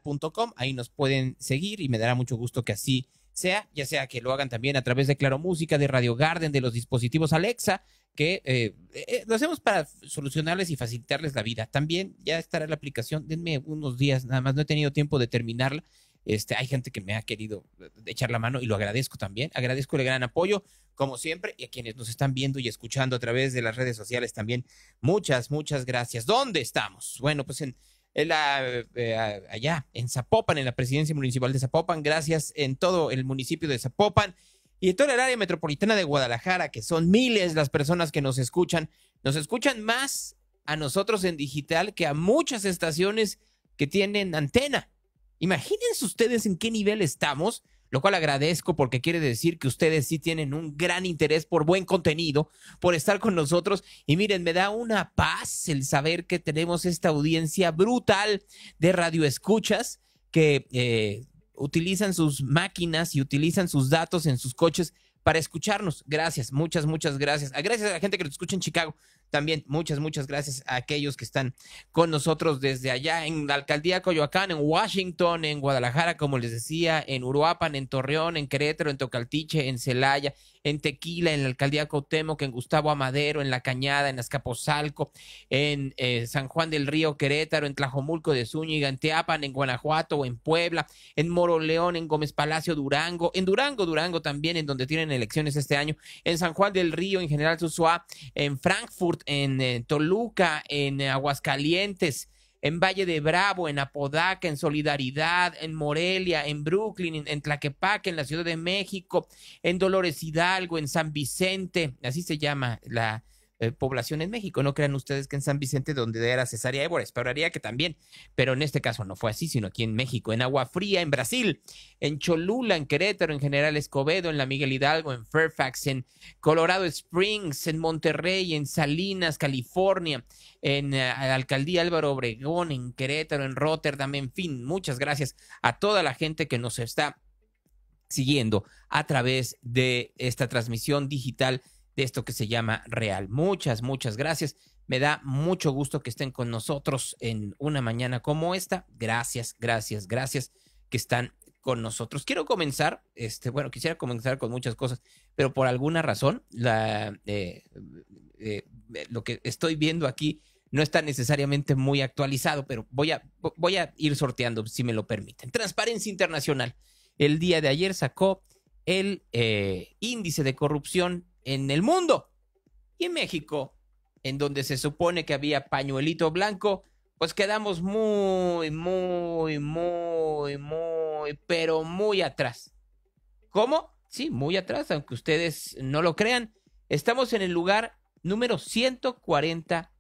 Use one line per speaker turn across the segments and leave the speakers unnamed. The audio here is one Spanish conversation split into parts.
radio.com. Ahí nos pueden seguir y me dará mucho gusto que así sea, ya sea que lo hagan también a través de Claro Música, de Radio Garden, de los dispositivos Alexa, que lo hacemos para solucionarles y facilitarles la vida. También ya estará la aplicación, denme unos días, nada más no he tenido tiempo de terminarla. Hay gente que me ha querido echar la mano y lo agradezco también. Agradezco el gran apoyo, como siempre, y a quienes nos están viendo y escuchando a través de las redes sociales también. Muchas gracias. ¿Dónde estamos? Bueno, pues allá en Zapopan, en la presidencia municipal de Zapopan. Gracias en todo el municipio de Zapopan y en toda el área metropolitana de Guadalajara, que son miles las personas que nos escuchan. Nos escuchan más a nosotros en digital que a muchas estaciones que tienen antena. Imagínense ustedes en qué nivel estamos, lo cual agradezco porque quiere decir que ustedes sí tienen un gran interés por buen contenido, por estar con nosotros. Y miren, me da una paz el saber que tenemos esta audiencia brutal de radioescuchas que utilizan sus máquinas y utilizan sus datos en sus coches para escucharnos. Gracias, muchas gracias. Gracias a la gente que nos escucha en Chicago. También muchas gracias a aquellos que están con nosotros desde allá en la alcaldía Coyoacán, en Washington, en Guadalajara, como les decía, en Uruapan, en Torreón, en Querétaro, en Tocaltiche, en Celaya, en Tequila, en la alcaldía Cuauhtémoc, en Gustavo Amadero, en La Cañada, en Azcapotzalco, en San Juan del Río, Querétaro, en Tlajomulco de Zúñiga, en Teapan, en Guanajuato o en Puebla, en Moroleón, en Gómez Palacio, Durango, en Durango también, en donde tienen elecciones este año, en San Juan del Río, en General Susua, en Frankfurt, en Toluca, en Aguascalientes, en Valle de Bravo, en Apodaca, en Solidaridad, en Morelia, en Brooklyn, en Tlaquepaque, en la Ciudad de México, en Dolores Hidalgo, en San Vicente, así se llama la población en México. No crean ustedes que en San Vicente, donde era Cesárea Évora, esperaría que también, pero en este caso no fue así, sino aquí en México, en Agua Fría, en Brasil, en Cholula, en Querétaro, en General Escobedo, en la Miguel Hidalgo, en Fairfax, en Colorado Springs, en Monterrey, en Salinas, California, en la alcaldía Álvaro Obregón, en Querétaro, en Rotterdam, en fin, muchas gracias a toda la gente que nos está siguiendo a través de esta transmisión digital de esto que se llama Real. Muchas gracias. Me da mucho gusto que estén con nosotros en una mañana como esta. Gracias que están con nosotros. Quiero comenzar, quisiera comenzar con muchas cosas, pero por alguna razón lo que estoy viendo aquí no está necesariamente muy actualizado, pero voy a ir sorteando si me lo permiten. Transparencia Internacional el día de ayer sacó el índice de corrupción en el mundo, y en México, en donde se supone que había pañuelito blanco, pues quedamos pero muy atrás. ¿Cómo? Sí, muy atrás, aunque ustedes no lo crean. Estamos en el lugar número 140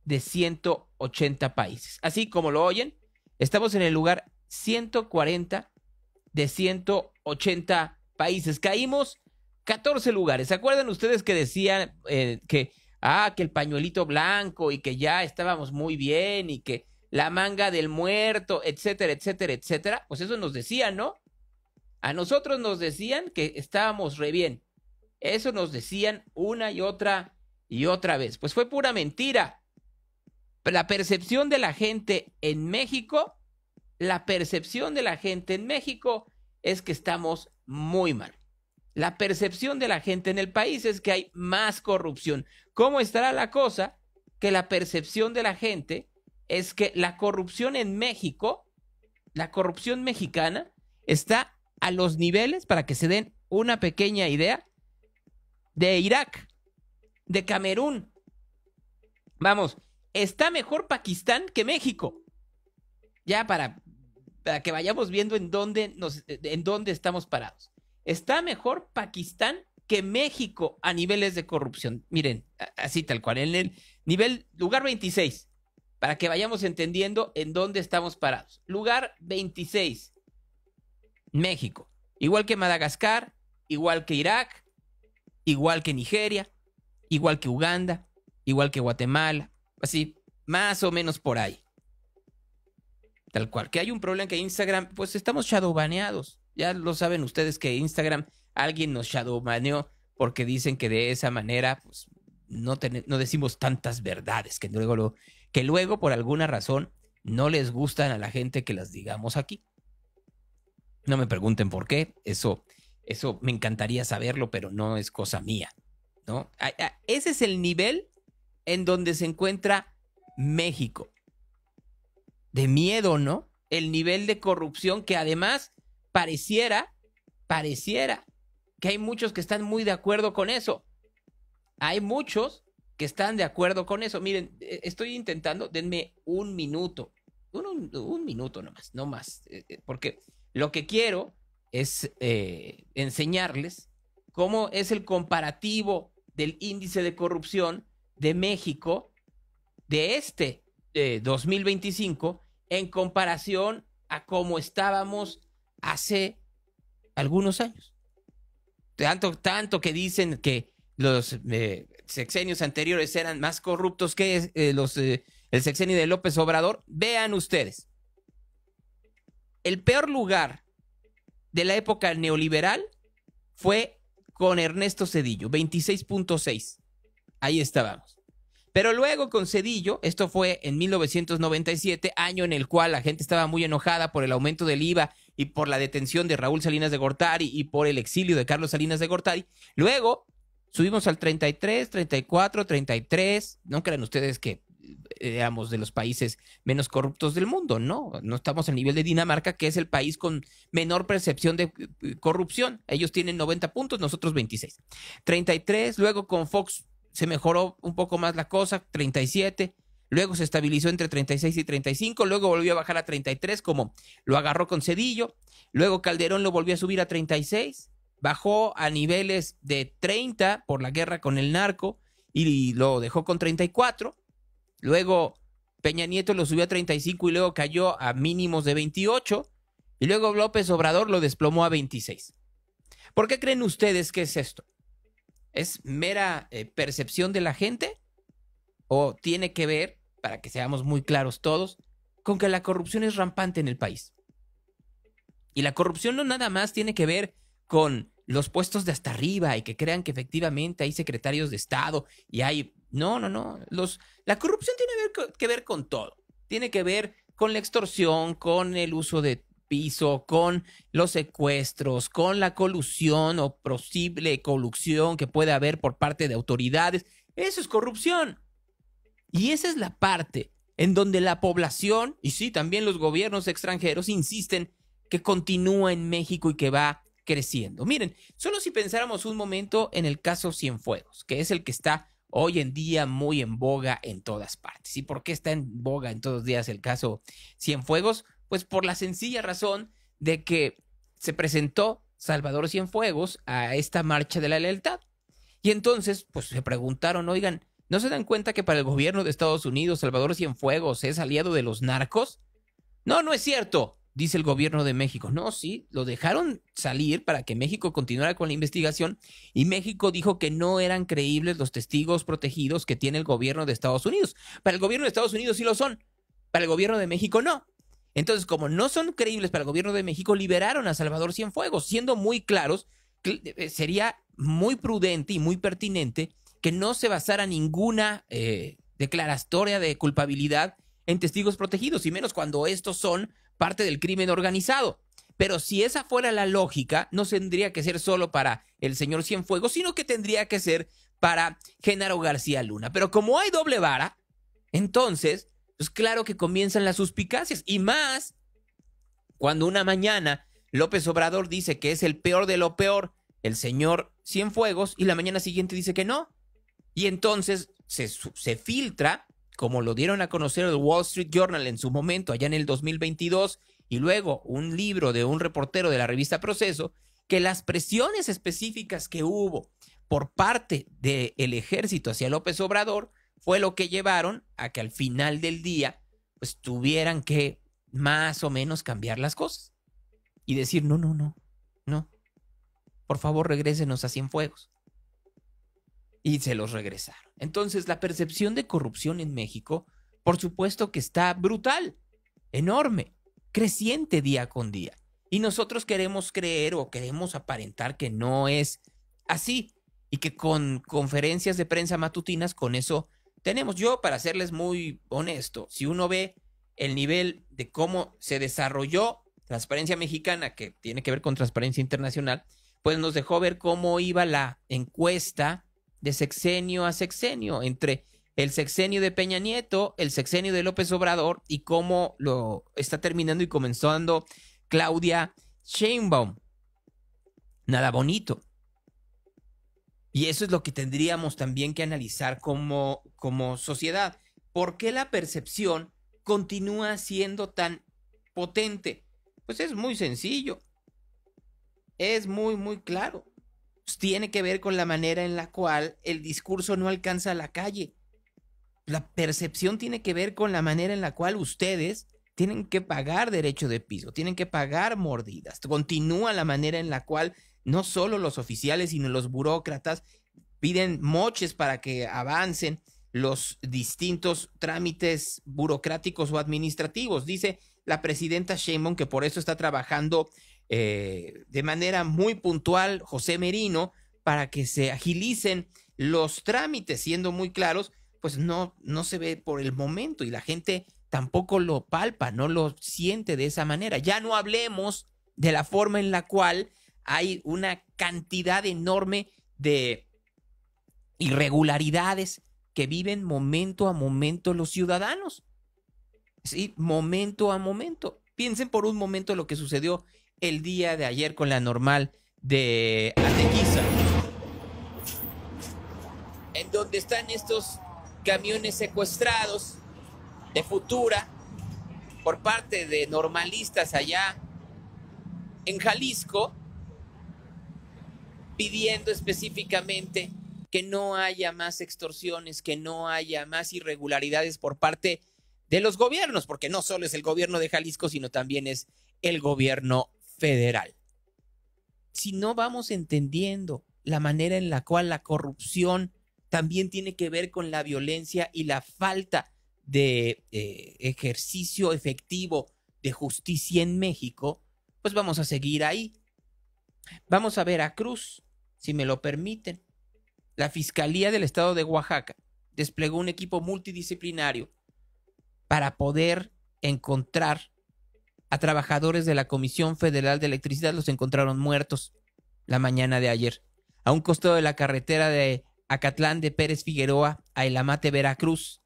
de 180 países. Así como lo oyen, estamos en el lugar 140 de 180 países. Caímos 14 lugares. ¿Se acuerdan ustedes que decían que el pañuelito blanco y que ya estábamos muy bien y que la manga del muerto, etcétera? Pues eso nos decían, ¿no? A nosotros nos decían que estábamos re bien. Eso nos decían una y otra vez. Pues fue pura mentira. La percepción de la gente en México es que estamos muy mal. La percepción de la gente en el país es que hay más corrupción. ¿Cómo estará la cosa? Que la percepción de la gente es que la corrupción en México, la corrupción mexicana, está a los niveles, para que se den una pequeña idea, de Irak, de Camerún. Vamos, está mejor Pakistán que México. Ya para que vayamos viendo en dónde estamos parados. Está mejor Pakistán que México a niveles de corrupción. Miren, así tal cual, en el lugar 26, para que vayamos entendiendo en dónde estamos parados. Lugar 26, México. Igual que Madagascar, igual que Irak, igual que Nigeria, igual que Uganda, igual que Guatemala, así, más o menos por ahí. Tal cual, que hay un problema que Instagram, pues estamos shadowbaneados. Ya lo saben ustedes que Instagram, alguien nos shadowbaneó porque dicen que de esa manera pues no decimos tantas verdades, que luego por alguna razón no les gustan a la gente que las digamos aquí. No me pregunten por qué, eso me encantaría saberlo, pero no es cosa mía, ¿no? Ese es el nivel en donde se encuentra México. De miedo, ¿no? El nivel de corrupción que además pareciera que hay muchos que están muy de acuerdo con eso. Hay muchos que están de acuerdo con eso. Miren, estoy intentando, denme un minuto. Un minuto nomás, no más. Porque lo que quiero es enseñarles cómo es el comparativo del índice de corrupción de México de 2025 en comparación a cómo estábamos hace algunos años. Tanto que dicen que los sexenios anteriores eran más corruptos que el sexenio de López Obrador. Vean ustedes. El peor lugar de la época neoliberal fue con Ernesto Zedillo, 26.6. Ahí estábamos. Pero luego con Zedillo, esto fue en 1997, año en el cual la gente estaba muy enojada por el aumento del IVA y por la detención de Raúl Salinas de Gortari y por el exilio de Carlos Salinas de Gortari. Luego subimos al 33, 34, 33. No crean ustedes que éramos de los países menos corruptos del mundo, ¿no? No estamos al nivel de Dinamarca, que es el país con menor percepción de corrupción. Ellos tienen 90 puntos, nosotros 26. 33, luego con Fox se mejoró un poco más la cosa, 37, luego se estabilizó entre 36 y 35, luego volvió a bajar a 33 como lo agarró con Zedillo, luego Calderón lo volvió a subir a 36, bajó a niveles de 30 por la guerra con el narco y lo dejó con 34, luego Peña Nieto lo subió a 35 y luego cayó a mínimos de 28 y luego López Obrador lo desplomó a 26. ¿Por qué creen ustedes que es esto? ¿Es mera percepción de la gente? ¿O tiene que ver, para que seamos muy claros todos, con que la corrupción es rampante en el país? Y la corrupción no nada más tiene que ver con los puestos de hasta arriba y que crean que efectivamente hay secretarios de Estado y hay... No. La corrupción tiene que ver con todo. Tiene que ver con la extorsión, con el uso de piso, con los secuestros, con la colusión o posible colusión que puede haber por parte de autoridades. Eso es corrupción. Y esa es la parte en donde la población, y sí, también los gobiernos extranjeros, insisten que continúa en México y que va creciendo. Miren, solo si pensáramos un momento en el caso Cienfuegos, que es el que está hoy en día muy en boga en todas partes. ¿Y por qué está en boga en todos los días el caso Cienfuegos? Pues por la sencilla razón de que se presentó Salvador Cienfuegos a esta marcha de la lealtad. Y entonces, pues se preguntaron, oigan, ¿no se dan cuenta que para el gobierno de Estados Unidos Salvador Cienfuegos es aliado de los narcos? No, no es cierto, dice el gobierno de México. No, sí, lo dejaron salir para que México continuara con la investigación y México dijo que no eran creíbles los testigos protegidos que tiene el gobierno de Estados Unidos. Para el gobierno de Estados Unidos sí lo son, para el gobierno de México no. Entonces, como no son creíbles para el gobierno de México, liberaron a Salvador Cienfuegos, siendo muy claros que sería muy prudente y muy pertinente que no se basara ninguna declaratoria de culpabilidad en testigos protegidos, y menos cuando estos son parte del crimen organizado. Pero si esa fuera la lógica, no tendría que ser solo para el señor Cienfuegos, sino que tendría que ser para Genaro García Luna. Pero como hay doble vara, entonces... pues claro que comienzan las suspicacias, y más cuando una mañana López Obrador dice que es el peor de lo peor el señor Cienfuegos y la mañana siguiente dice que no. Y entonces se filtra, como lo dieron a conocer el Wall Street Journal en su momento, allá en el 2022, y luego un libro de un reportero de la revista Proceso, que las presiones específicas que hubo por parte del ejército hacia López Obrador fue lo que llevaron a que al final del día pues tuvieran que más o menos cambiar las cosas y decir no, por favor regrésenos a Cienfuegos. Y se los regresaron. Entonces la percepción de corrupción en México, por supuesto que está brutal, enorme, creciente día con día. Y nosotros queremos creer o queremos aparentar que no es así y que con conferencias de prensa matutinas con eso tenemos. Yo, para serles muy honesto, si uno ve el nivel de cómo se desarrolló Transparencia Mexicana, que tiene que ver con Transparencia Internacional, pues nos dejó ver cómo iba la encuesta de sexenio a sexenio, entre el sexenio de Peña Nieto, el sexenio de López Obrador, y cómo lo está terminando y comenzando Claudia Sheinbaum. Nada bonito. Y eso es lo que tendríamos también que analizar como sociedad. ¿Por qué la percepción continúa siendo tan potente? Pues es muy sencillo. Es muy claro. Pues tiene que ver con la manera en la cual el discurso no alcanza la calle. La percepción tiene que ver con la manera en la cual ustedes tienen que pagar derecho de piso, tienen que pagar mordidas. Continúa la manera en la cual no solo los oficiales, sino los burócratas piden moches para que avancen los distintos trámites burocráticos o administrativos. Dice la presidenta Sheinbaum que por eso está trabajando de manera muy puntual José Merino para que se agilicen los trámites, siendo muy claros, pues no se ve por el momento y la gente tampoco lo palpa, no lo siente de esa manera. Ya no hablemos de la forma en la cual hay una cantidad enorme de irregularidades que viven momento a momento los ciudadanos. Sí, momento a momento. Piensen por un momento lo que sucedió el día de ayer con la normal de Atequiza, en donde están estos camiones secuestrados de Futura por parte de normalistas allá en Jalisco, pidiendo específicamente que no haya más extorsiones, que no haya más irregularidades por parte de los gobiernos, porque no solo es el gobierno de Jalisco, sino también es el gobierno federal. Si no vamos entendiendo la manera en la cual la corrupción también tiene que ver con la violencia y la falta de ejercicio efectivo de justicia en México, pues vamos a seguir ahí. Vamos a Veracruz, si me lo permiten. La Fiscalía del Estado de Oaxaca desplegó un equipo multidisciplinario para poder encontrar a trabajadores de la Comisión Federal de Electricidad. Los encontraron muertos la mañana de ayer, a un costado de la carretera de Acatlán de Pérez Figueroa a El Amate, Veracruz.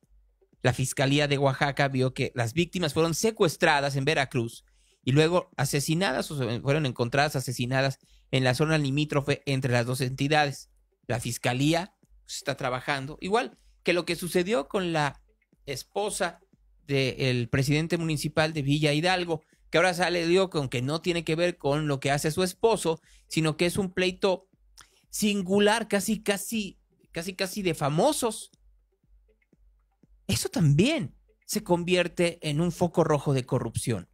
La Fiscalía de Oaxaca vio que las víctimas fueron secuestradas en Veracruz y luego asesinadas o fueron encontradas asesinadas en la zona limítrofe entre las dos entidades. La Fiscalía está trabajando, igual que lo que sucedió con la esposa del presidente municipal de Villa Hidalgo, que ahora sale dio con que no tiene que ver con lo que hace su esposo, sino que es un pleito singular, casi de famosos. Eso también se convierte en un foco rojo de corrupción.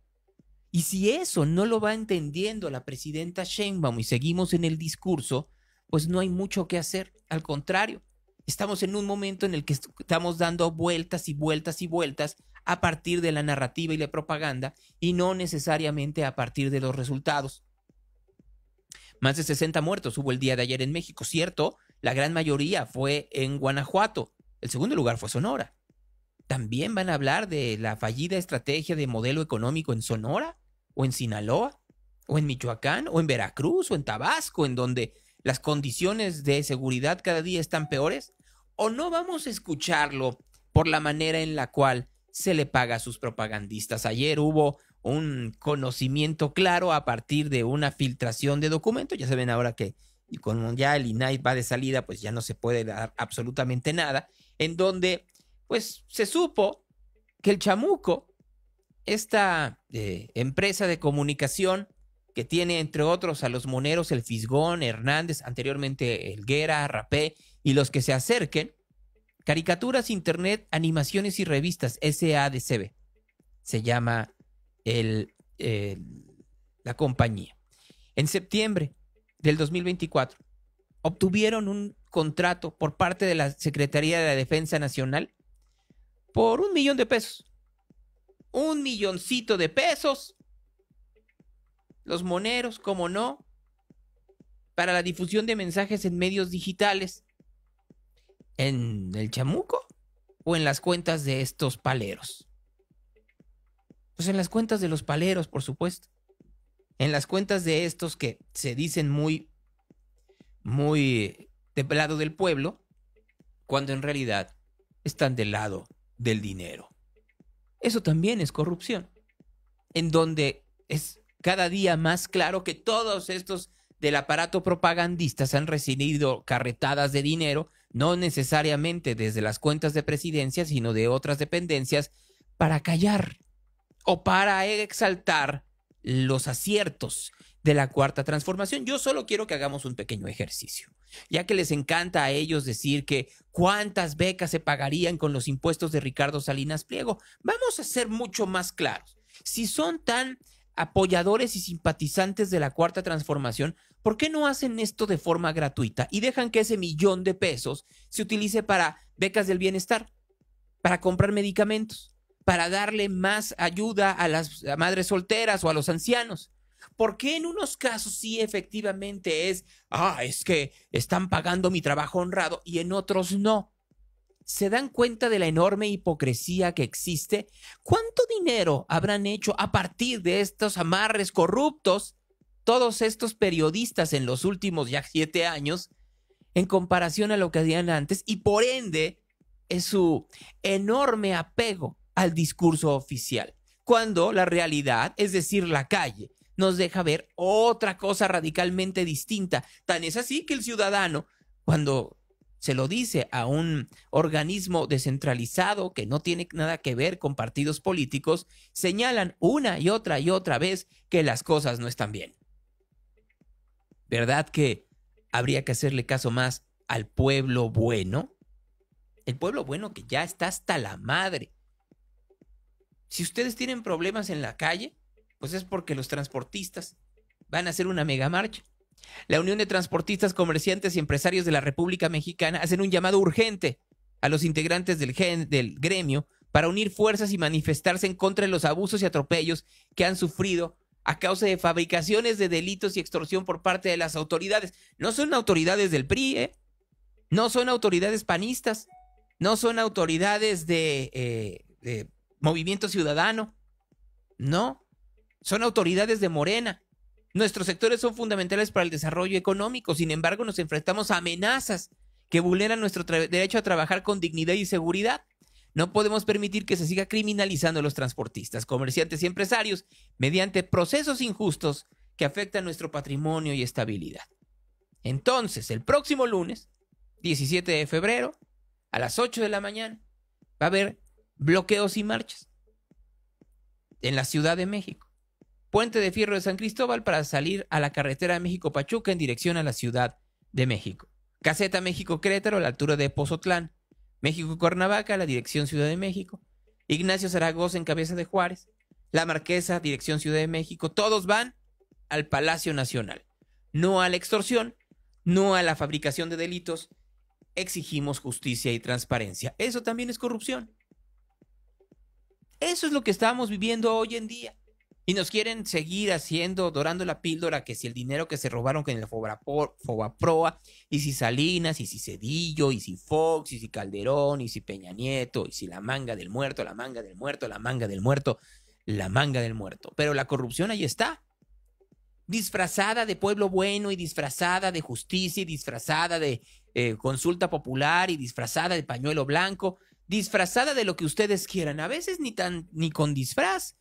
Y si eso no lo va entendiendo la presidenta Sheinbaum y seguimos en el discurso, pues no hay mucho que hacer. Al contrario, estamos en un momento en el que estamos dando vueltas y vueltas y vueltas a partir de la narrativa y la propaganda y no necesariamente a partir de los resultados. Más de 60 muertos hubo el día de ayer en México, ¿cierto? La gran mayoría fue en Guanajuato. El segundo lugar fue Sonora. ¿También van a hablar de la fallida estrategia de modelo económico en Sonora? ¿O en Sinaloa? ¿O en Michoacán? ¿O en Veracruz? ¿O en Tabasco? ¿En donde las condiciones de seguridad cada día están peores? ¿O no vamos a escucharlo por la manera en la cual se le paga a sus propagandistas? Ayer hubo un conocimiento claro a partir de una filtración de documentos. Ya saben ahora que y cuando ya el INAI va de salida, pues ya no se puede dar absolutamente nada, en donde pues se supo que el Chamuco, esta empresa de comunicación que tiene entre otros a los moneros El Fisgón, Hernández, anteriormente Helguera, Rapé y los que se acerquen, Caricaturas, Internet, Animaciones y Revistas, SADCB, se llama la compañía. En septiembre del 2024 obtuvieron un contrato por parte de la Secretaría de la Defensa Nacional por $1 millón. $1 milloncito de pesos. Los moneros, como no, para la difusión de mensajes en medios digitales, en el Chamuco o en las cuentas de estos paleros. Pues en las cuentas de los paleros, por supuesto. En las cuentas de estos que se dicen muy del lado del pueblo, cuando en realidad están del lado del dinero. Eso también es corrupción, en donde es cada día más claro que todos estos del aparato propagandista han recibido carretadas de dinero, no necesariamente desde las cuentas de presidencia, sino de otras dependencias, para callar o para exaltar los aciertos de la Cuarta Transformación. Yo solo quiero que hagamos un pequeño ejercicio, ya que les encanta a ellos decir que cuántas becas se pagarían con los impuestos de Ricardo Salinas Pliego. Vamos a ser mucho más claros. Si son tan apoyadores y simpatizantes de la Cuarta Transformación, ¿por qué no hacen esto de forma gratuita y dejan que ese $1,000,000 se utilice para becas del bienestar, para comprar medicamentos, para darle más ayuda a las madres solteras o a los ancianos? ¿Por qué en unos casos sí efectivamente es que están pagando mi trabajo honrado y en otros no? ¿Se dan cuenta de la enorme hipocresía que existe? ¿Cuánto dinero habrán hecho a partir de estos amarres corruptos todos estos periodistas en los últimos ya 7 años en comparación a lo que hacían antes? Y por ende es su enorme apego al discurso oficial, cuando la realidad, es decir, la calle, nos deja ver otra cosa radicalmente distinta. Tan es así que el ciudadano, cuando se lo dice a un organismo descentralizado que no tiene nada que ver con partidos políticos, señalan una y otra vez que las cosas no están bien. ¿Verdad que habría que hacerle caso más al pueblo bueno? El pueblo bueno que ya está hasta la madre. Si ustedes tienen problemas en la calle, pues es porque los transportistas van a hacer una mega marcha. La Unión de Transportistas, Comerciantes y Empresarios de la República Mexicana hacen un llamado urgente a los integrantes del gremio para unir fuerzas y manifestarse en contra de los abusos y atropellos que han sufrido a causa de fabricaciones de delitos y extorsión por parte de las autoridades. No son autoridades del PRI, no son autoridades panistas, no son autoridades de Movimiento Ciudadano, no, son autoridades de Morena. Nuestros sectores son fundamentales para el desarrollo económico, sin embargo nos enfrentamos a amenazas que vulneran nuestro derecho a trabajar con dignidad y seguridad. No podemos permitir que se siga criminalizando a los transportistas, comerciantes y empresarios mediante procesos injustos que afectan nuestro patrimonio y estabilidad. Entonces, el próximo lunes, 17 de febrero, a las 8 de la mañana, va a haber bloqueos y marchas en la Ciudad de México. Puente de Fierro de San Cristóbal para salir a la carretera México-Pachuca en dirección a la Ciudad de México. Caseta México-Querétaro a la altura de Pozotlán. México-Cuernavaca a la dirección Ciudad de México. Ignacio Zaragoza en Cabeza de Juárez. La Marquesa, dirección Ciudad de México. Todos van al Palacio Nacional. No a la extorsión, no a la fabricación de delitos. Exigimos justicia y transparencia. Eso también es corrupción. Eso es lo que estamos viviendo hoy en día. Y nos quieren seguir dorando la píldora, que si el dinero que se robaron con el Fobaproa, y si Salinas, y si Zedillo, y si Fox, y si Calderón, y si Peña Nieto, y si la manga del muerto, la manga del muerto, la manga del muerto, la manga del muerto. Pero la corrupción ahí está, disfrazada de pueblo bueno, y disfrazada de justicia, y disfrazada de consulta popular, y disfrazada de pañuelo blanco, disfrazada de lo que ustedes quieran, a veces ni con disfraz.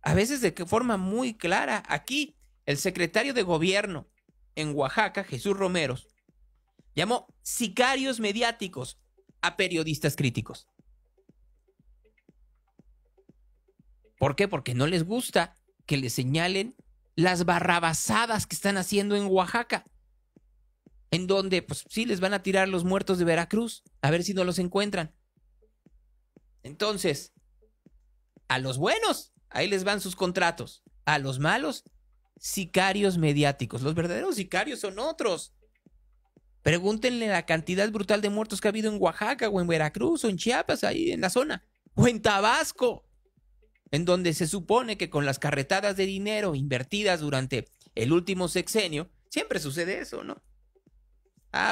A veces de forma muy clara. Aquí, el secretario de gobierno en Oaxaca, Jesús Romero, llamó sicarios mediáticos a periodistas críticos. ¿Por qué? Porque no les gusta que les señalen las barrabasadas que están haciendo en Oaxaca, en donde pues sí les van a tirar los muertos de Veracruz, a ver si no los encuentran. Entonces, a los buenos, ahí les van sus contratos. A los malos, sicarios mediáticos. Los verdaderos sicarios son otros. Pregúntenle la cantidad brutal de muertos que ha habido en Oaxaca o en Veracruz o en Chiapas, ahí en la zona. O en Tabasco, en donde se supone que con las carretadas de dinero invertidas durante el último sexenio, siempre sucede eso, ¿no?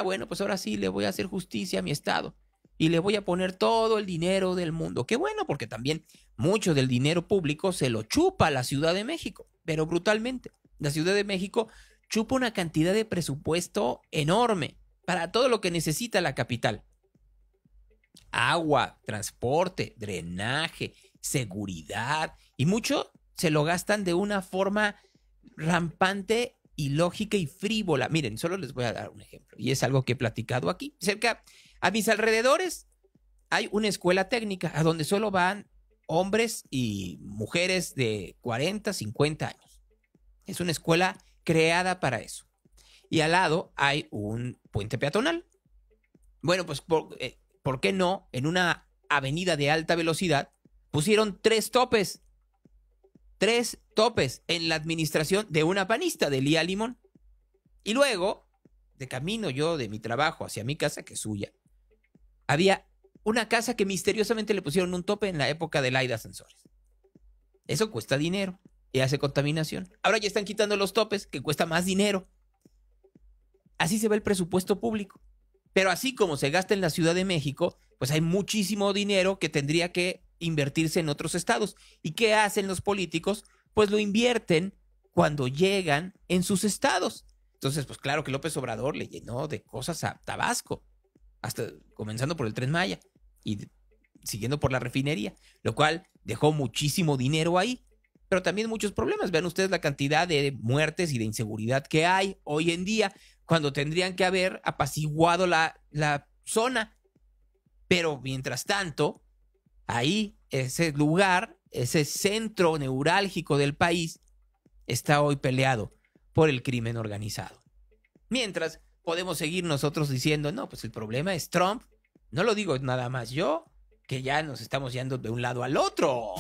Bueno, pues ahora sí le voy a hacer justicia a mi estado. y le voy a poner todo el dinero del mundo. Qué bueno, porque también mucho del dinero público se lo chupa la Ciudad de México, pero brutalmente. La Ciudad de México chupa una cantidad de presupuesto enorme para todo lo que necesita la capital. Agua, transporte, drenaje, seguridad, y mucho se lo gastan de una forma rampante, ilógica y frívola. Miren, solo les voy a dar un ejemplo, y es algo que he platicado aquí. Cerca, a mis alrededores, hay una escuela técnica a donde solo van hombres y mujeres de 40, 50 años. Es una escuela creada para eso. Y al lado hay un puente peatonal. Bueno, pues, ¿por qué no? En una avenida de alta velocidad pusieron 3 topes. 3 topes en la administración de una panista, de Lía Limón. Y luego, de camino yo de mi trabajo hacia mi casa, que es suya, había una casa que misteriosamente le pusieron un tope en la época de Laida Sansores. Eso cuesta dinero y hace contaminación. Ahora ya están quitando los topes, que cuesta más dinero. Así se ve el presupuesto público. Pero así como se gasta en la Ciudad de México, pues hay muchísimo dinero que tendría que invertirse en otros estados. ¿Y qué hacen los políticos? Pues lo invierten cuando llegan en sus estados. Entonces, pues claro que López Obrador le llenó de cosas a Tabasco, hasta comenzando por el Tren Maya y siguiendo por la refinería, lo cual dejó muchísimo dinero ahí, pero también muchos problemas. Vean ustedes la cantidad de muertes y de inseguridad que hay hoy en día, cuando tendrían que haber apaciguado la zona. Pero mientras tanto, ahí, ese lugar, ese centro neurálgico del país, está hoy peleado por el crimen organizado. Mientras podemos seguir nosotros diciendo, no, pues el problema es Trump. No lo digo nada más yo, que ya nos estamos yendo de un lado al otro.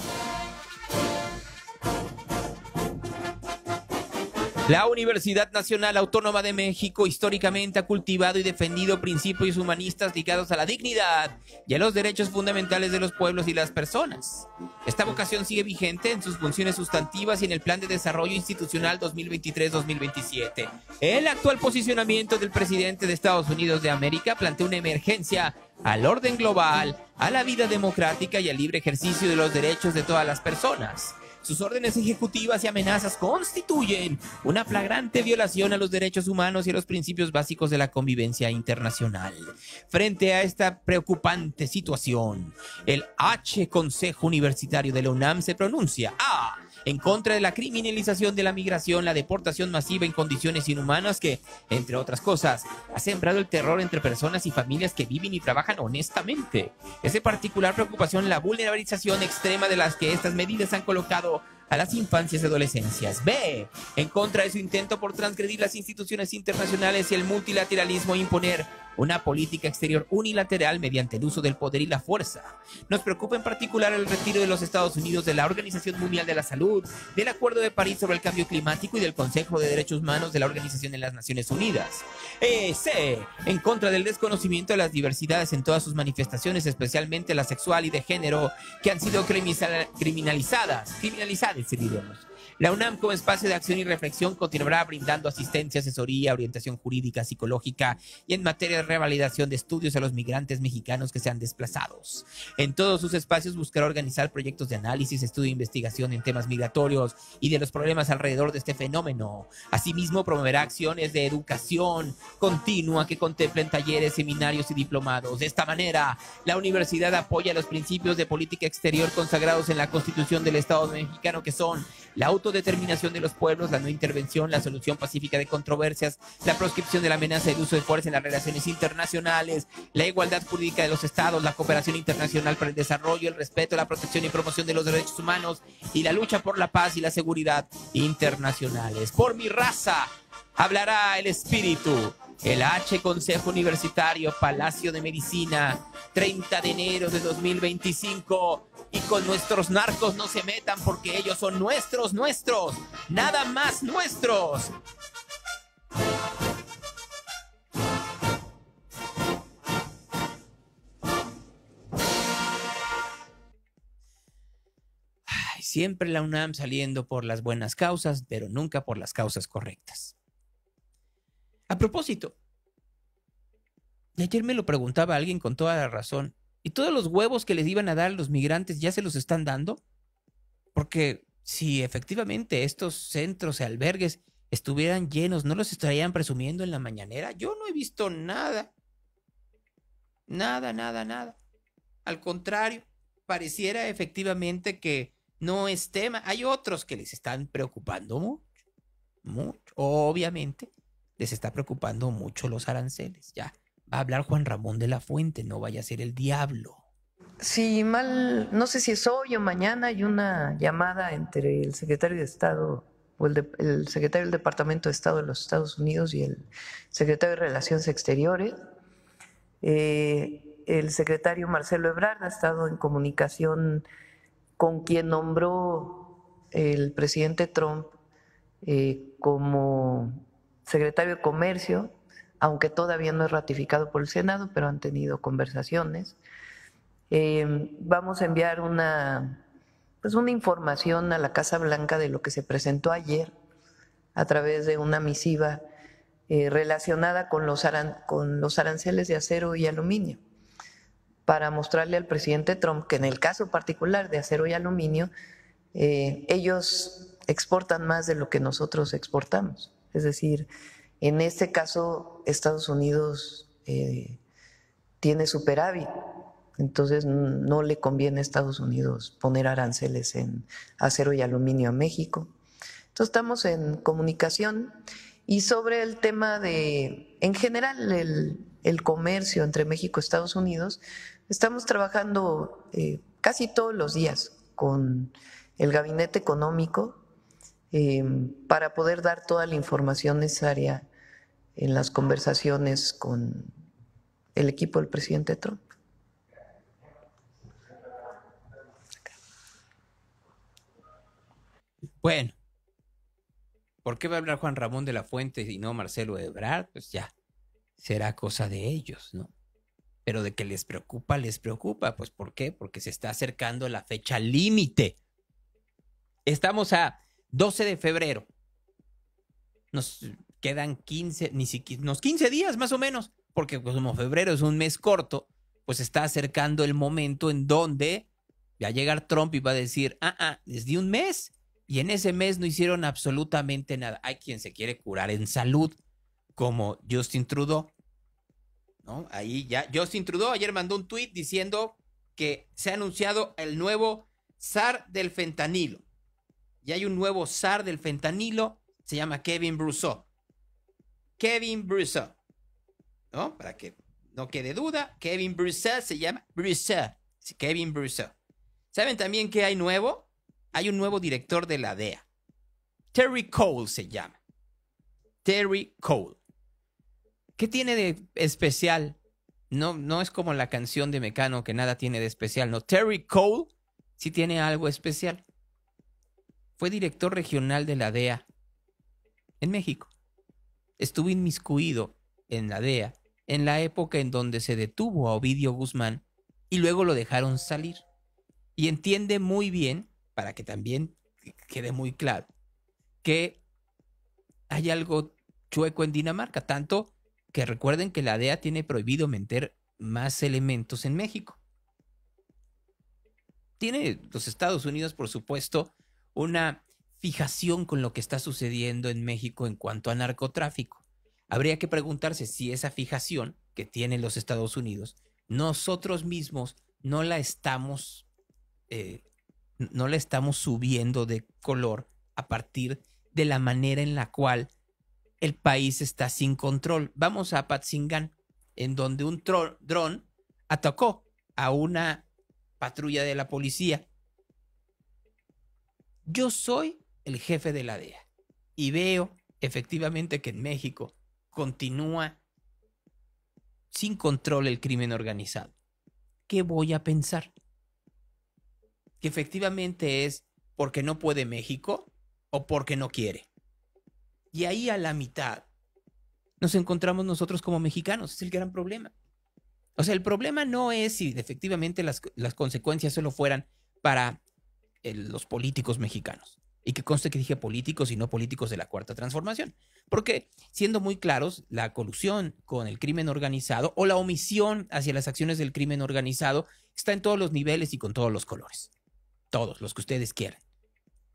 La Universidad Nacional Autónoma de México históricamente ha cultivado y defendido principios humanistas ligados a la dignidad y a los derechos fundamentales de los pueblos y las personas. Esta vocación sigue vigente en sus funciones sustantivas y en el Plan de Desarrollo Institucional 2023-2027. El actual posicionamiento del presidente de Estados Unidos de América plantea una emergencia al orden global, a la vida democrática y al libre ejercicio de los derechos de todas las personas. Sus órdenes ejecutivas y amenazas constituyen una flagrante violación a los derechos humanos y a los principios básicos de la convivencia internacional. Frente a esta preocupante situación, el Consejo Universitario de la UNAM se pronuncia en contra de la criminalización de la migración, la deportación masiva en condiciones inhumanas que, entre otras cosas, ha sembrado el terror entre personas y familias que viven y trabajan honestamente. Es de particular preocupación la vulnerabilización extrema de las que estas medidas han colocado a las infancias y adolescencias. B, en contra de su intento por transgredir las instituciones internacionales y el multilateralismo e imponer una política exterior unilateral mediante el uso del poder y la fuerza. Nos preocupa en particular el retiro de los Estados Unidos de la Organización Mundial de la Salud, del Acuerdo de París sobre el Cambio Climático y del Consejo de Derechos Humanos de la Organización de las Naciones Unidas. C, en contra del desconocimiento de las diversidades en todas sus manifestaciones, especialmente la sexual y de género, que han sido criminalizadas, diríamos. La UNAM, como espacio de acción y reflexión, continuará brindando asistencia, asesoría, orientación jurídica, psicológica y en materia de revalidación de estudios a los migrantes mexicanos que sean desplazados. En todos sus espacios buscará organizar proyectos de análisis, estudio e investigación en temas migratorios y de los problemas alrededor de este fenómeno. Asimismo, promoverá acciones de educación continua que contemplen talleres, seminarios y diplomados. De esta manera, la universidad apoya los principios de política exterior consagrados en la Constitución del Estado mexicano, que son la autodeterminación de los pueblos, la no intervención, la solución pacífica de controversias, la proscripción de la amenaza del uso de fuerza en las relaciones internacionales, la igualdad jurídica de los estados, la cooperación internacional para el desarrollo, el respeto, la protección y promoción de los derechos humanos y la lucha por la paz y la seguridad internacionales. Por mi raza hablará el espíritu. El Consejo Universitario, Palacio de Medicina, 30 de enero de 2025. Y con nuestros narcos no se metan porque ellos son nuestros, nada más nuestros. Ay, siempre la UNAM saliendo por las buenas causas, pero nunca por las causas correctas. A propósito, Y ayer me lo preguntaba alguien con toda la razón. ¿Y todos los huevos que les iban a dar a los migrantes ya se los están dando? Porque si efectivamente estos centros y albergues estuvieran llenos, ¿no los estarían presumiendo en la mañanera? Yo no he visto nada. Nada, nada, nada. Al contrario, pareciera efectivamente que no es tema. Hay otros que les están preocupando mucho, mucho. Obviamente, les está preocupando mucho los aranceles. Ya va a hablar Juan Ramón de la Fuente, no vaya a ser el diablo.
Sí, mal, no sé si es hoy o mañana, hay una llamada entre el secretario de Estado o el secretario del Departamento de Estado de los Estados Unidos y el secretario de Relaciones Exteriores. El secretario Marcelo Ebrard ha estado en comunicación con quien nombró el presidente Trump como secretario de Comercio, aunque todavía no es ratificado por el Senado, pero han tenido conversaciones. Vamos a enviar una información a la Casa Blanca de lo que se presentó ayer a través de una misiva relacionada con los aranceles de acero y aluminio, para mostrarle al presidente Trump que en el caso particular de acero y aluminio, ellos exportan más de lo que nosotros exportamos. Es decir, en este caso Estados Unidos tiene superávit. Entonces no le conviene a Estados Unidos poner aranceles en acero y aluminio a México. Entonces estamos en comunicación y sobre el tema de, en general, el comercio entre México y Estados Unidos, estamos trabajando casi todos los días con el gabinete económico para poder dar toda la información necesaria en las conversaciones con el equipo del presidente Trump.
Bueno, ¿por qué va a hablar Juan Ramón de la Fuente y no Marcelo Ebrard? Pues ya, será cosa de ellos, ¿no? Pero de que les preocupa, les preocupa. Pues ¿por qué? Porque se está acercando la fecha límite. Estamos a 12 de febrero. Nos quedan 15, ni siquiera, unos 15 días más o menos, porque pues, como febrero es un mes corto, pues está acercando el momento en donde va a llegar Trump y va a decir, les di un mes y en ese mes no hicieron absolutamente nada. Hay quien se quiere curar en salud, como Justin Trudeau, ¿no? Ahí ya, Justin Trudeau ayer mandó un tuit diciendo que se ha anunciado el nuevo zar del fentanilo. Y hay un nuevo zar del fentanilo, se llama Kevin Brousseau. Kevin Brousseau, ¿no? Para que no quede duda, Kevin Brousseau se llama Brousseau. Kevin Brousseau. ¿Saben también qué hay nuevo? Hay un nuevo director de la DEA. Terry Cole se llama. Terry Cole. ¿Qué tiene de especial? No es como la canción de Mecano que nada tiene de especial. No, Terry Cole sí tiene algo especial. Fue director regional de la DEA en México. Estuvo inmiscuido en la DEA en la época en donde se detuvo a Ovidio Guzmán y luego lo dejaron salir. Y entiende muy bien, para que también quede muy claro, que hay algo chueco en Dinamarca, tanto que recuerden que la DEA tiene prohibido meter más elementos en México. Tiene los Estados Unidos, por supuesto, una fijación con lo que está sucediendo en México en cuanto a narcotráfico. Habría que preguntarse si esa fijación que tienen los Estados Unidos, nosotros mismos no la estamos subiendo de color a partir de la manera en la cual el país está sin control. Vamos a Apatzingán, en donde un dron atacó a una patrulla de la policía. Yo soy el jefe de la DEA y veo efectivamente que en México continúa sin control el crimen organizado. ¿Qué voy a pensar? ¿Que efectivamente es porque no puede México o porque no quiere? Y ahí a la mitad nos encontramos nosotros como mexicanos. Es el gran problema. O sea, el problema no es si efectivamente las consecuencias solo fueran para los políticos mexicanos. Y que conste que dije políticos y no políticos de la Cuarta Transformación. Porque, siendo muy claros, la colusión con el crimen organizado o la omisión hacia las acciones del crimen organizado está en todos los niveles y con todos los colores. Todos, los que ustedes quieran.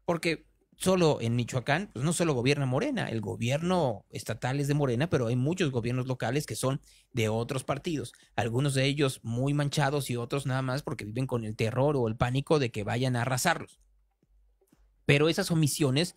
Porque solo en Michoacán, pues no solo gobierna Morena, el gobierno estatal es de Morena, pero hay muchos gobiernos locales que son de otros partidos. Algunos de ellos muy manchados y otros nada más porque viven con el terror o el pánico de que vayan a arrasarlos. Pero esas omisiones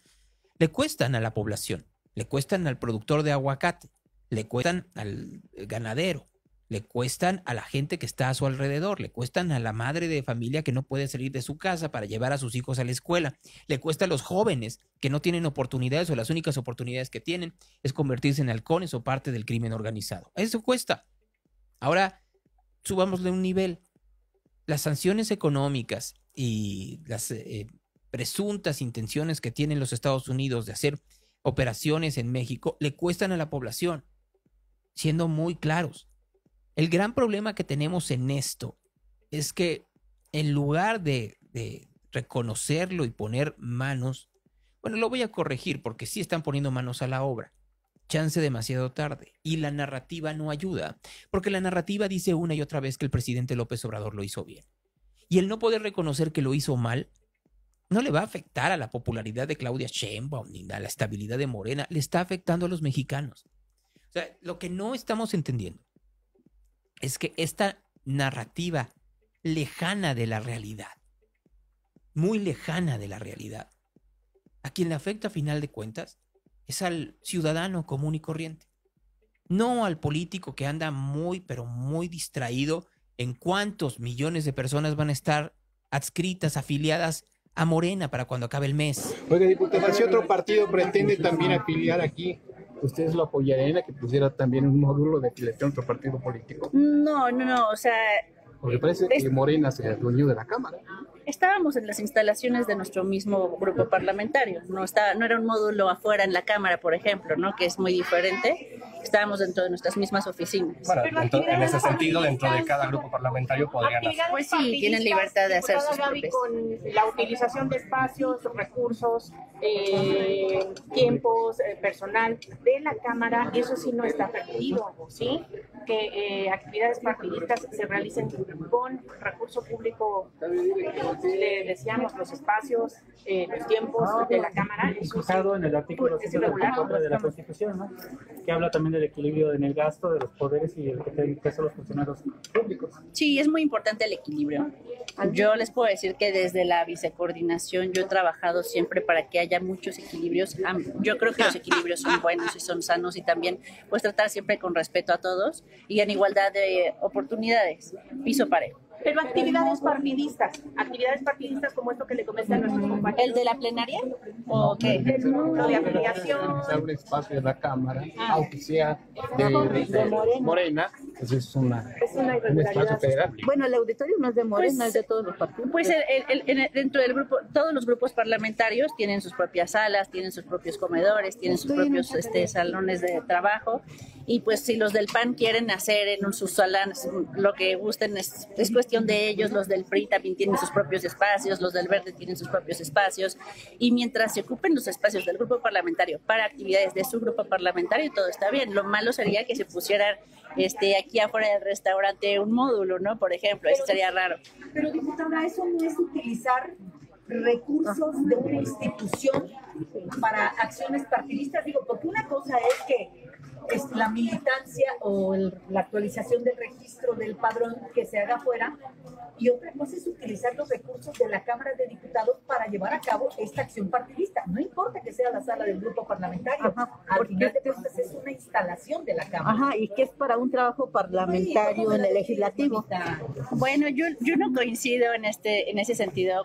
le cuestan a la población, le cuestan al productor de aguacate, le cuestan al ganadero, le cuestan a la gente que está a su alrededor, le cuestan a la madre de familia que no puede salir de su casa para llevar a sus hijos a la escuela, le cuesta a los jóvenes que no tienen oportunidades o las únicas oportunidades que tienen es convertirse en halcones o parte del crimen organizado. Eso cuesta. Ahora, subámosle un nivel. Las sanciones económicas y las presuntas intenciones que tienen los Estados Unidos de hacer operaciones en México le cuestan a la población, siendo muy claros. El gran problema que tenemos en esto es que en lugar de reconocerlo y poner manos, bueno, lo voy a corregir porque sí están poniendo manos a la obra, chance demasiado tarde, y la narrativa no ayuda, porque la narrativa dice una y otra vez que el presidente López Obrador lo hizo bien, y el no poder reconocer que lo hizo mal no le va a afectar a la popularidad de Claudia Sheinbaum ni a la estabilidad de Morena, le está afectando a los mexicanos. O sea, lo que no estamos entendiendo es que esta narrativa lejana de la realidad, muy lejana de la realidad, a quien le afecta a final de cuentas es al ciudadano común y corriente, no al político que anda muy, pero muy distraído en cuántos millones de personas van a estar adscritas, afiliadas a Morena para cuando acabe el mes.
Oiga, diputada, si otro partido pretende también afiliar aquí, ¿ustedes lo apoyarían a que pusiera también un módulo de afiliación a otro partido político?
No, o sea...
Porque parece que Morena se adueñó de la Cámara.
Estábamos en las instalaciones de nuestro mismo grupo parlamentario, no era un módulo afuera en la Cámara, por ejemplo, ¿no? Que es muy diferente. Estábamos dentro de nuestras mismas oficinas.
Bueno, en ese sentido, dentro de cada grupo parlamentario podrían hacer.
Pues sí, tienen libertad de hacer sus propias.
Con la utilización de espacios, recursos, tiempos, personal de la Cámara, eso sí no está permitido, ¿sí? Que actividades partidistas se realicen con recurso público. Le decíamos los espacios, los tiempos de la Cámara.
Fijado en el artículo 124 de la Constitución, ¿no? Que habla también del equilibrio en el gasto de los poderes y el que son los funcionarios públicos.
Sí, es muy importante el equilibrio. Yo les puedo decir que desde la vicecoordinación yo he trabajado siempre para que haya muchos equilibrios. Yo creo que los equilibrios son buenos y son sanos y también pues tratar siempre con respeto a todos y en igualdad de oportunidades, piso parejo.
Pero actividades partidistas como esto que le comentan nuestros compañeros.
¿El de la plenaria? ¿O qué?
El número de afiliación.
Se abre espacio de la Cámara, aunque sea de Morena, pues es un espacio federal.
Bueno, el auditorio no es de Morena, es de todos los partidos.
Pues dentro del grupo, todos los grupos parlamentarios tienen sus propias salas, tienen sus propios comedores, tienen sus propios salones de trabajo. Y pues si los del PAN quieren hacer en sus salas lo que gusten, es cuestión de ellos. Los del PRI también tienen sus propios espacios, los del Verde tienen sus propios espacios. Y mientras se ocupen los espacios del grupo parlamentario para actividades de su grupo parlamentario, todo está bien. Lo malo sería que se pusieran aquí afuera del restaurante un módulo, ¿no? Por ejemplo, eso sería raro.
Pero, diputada, eso no es utilizar recursos de una institución para acciones partidistas. Digo, porque una cosa es que la militancia o la actualización del registro del padrón que se haga afuera, y otra cosa es utilizar los recursos de la Cámara de Diputados para llevar a cabo esta acción partidista. No importa que sea la sala del grupo parlamentario, al final de cuentas es una instalación de la Cámara.
Ajá, y que es para un trabajo parlamentario en el legislativo.
Bueno, yo no coincido en ese sentido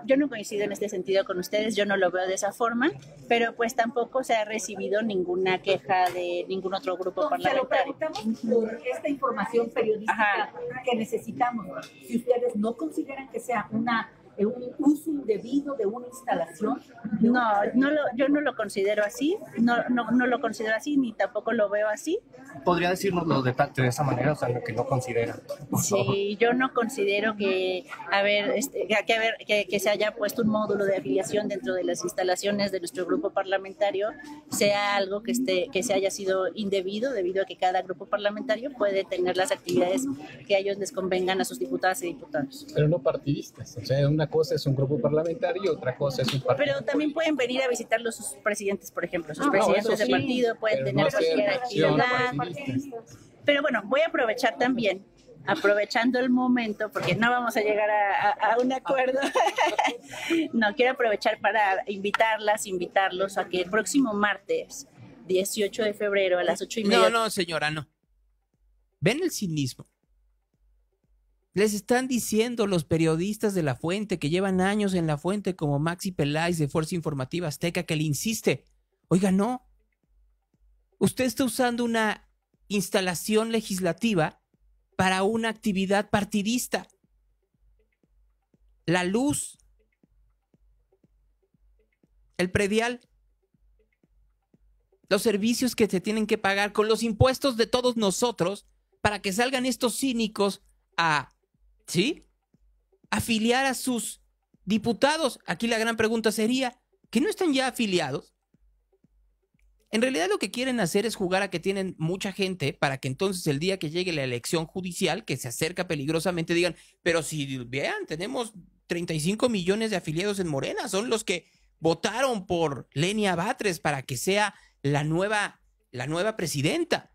yo no coincido en este sentido con ustedes, yo no lo veo de esa forma, pero pues tampoco se ha recibido ninguna queja de ningún otro grupo parlamentario.
Se lo preguntamos por esta información periodística que necesitamos. Si ustedes no consideran que sea una un uso indebido de una instalación?
No, yo no lo considero así, no lo considero así, ni tampoco lo veo así.
¿Podría decirnoslo de esa manera, o sea, lo que no considera?
Sí, yo no considero que se haya puesto un módulo de afiliación dentro de las instalaciones de nuestro grupo parlamentario sea algo que se haya sido indebido, debido a que cada grupo parlamentario puede tener las actividades que a ellos les convengan a sus diputadas y diputados.
Pero no partidistas, o sea, una cosa es un grupo parlamentario y otra cosa es un partido.
Pero también pueden venir a visitarlos sus presidentes, por ejemplo, sus
No,
presidentes
eso
de
sí,
partido, pueden
pero
tener
no hacer
cualquier
acción
actividad.
partidista.
Pero bueno, voy a aprovechar también, aprovechando el momento, porque no vamos a llegar a un acuerdo. No, quiero aprovechar para invitarlos a que el próximo martes, 18 de febrero, a las 8:30.
No, señora, no. ¿Ven el cinismo? Les están diciendo los periodistas de La Fuente, que llevan años en La Fuente, como Maxi Peláez de Fuerza Informativa Azteca, que le insiste. Oiga, no. Usted está usando una instalación legislativa para una actividad partidista. La luz, el predial, los servicios que se tienen que pagar con los impuestos de todos nosotros para que salgan estos cínicos a, ¿sí?, afiliar a sus diputados. Aquí la gran pregunta sería, ¿que no están ya afiliados? En realidad lo que quieren hacer es jugar a que tienen mucha gente para que entonces el día que llegue la elección judicial, que se acerca peligrosamente, digan, pero si vean, tenemos 35 millones de afiliados en Morena, son los que votaron por Lenia Batres para que sea la nueva presidenta.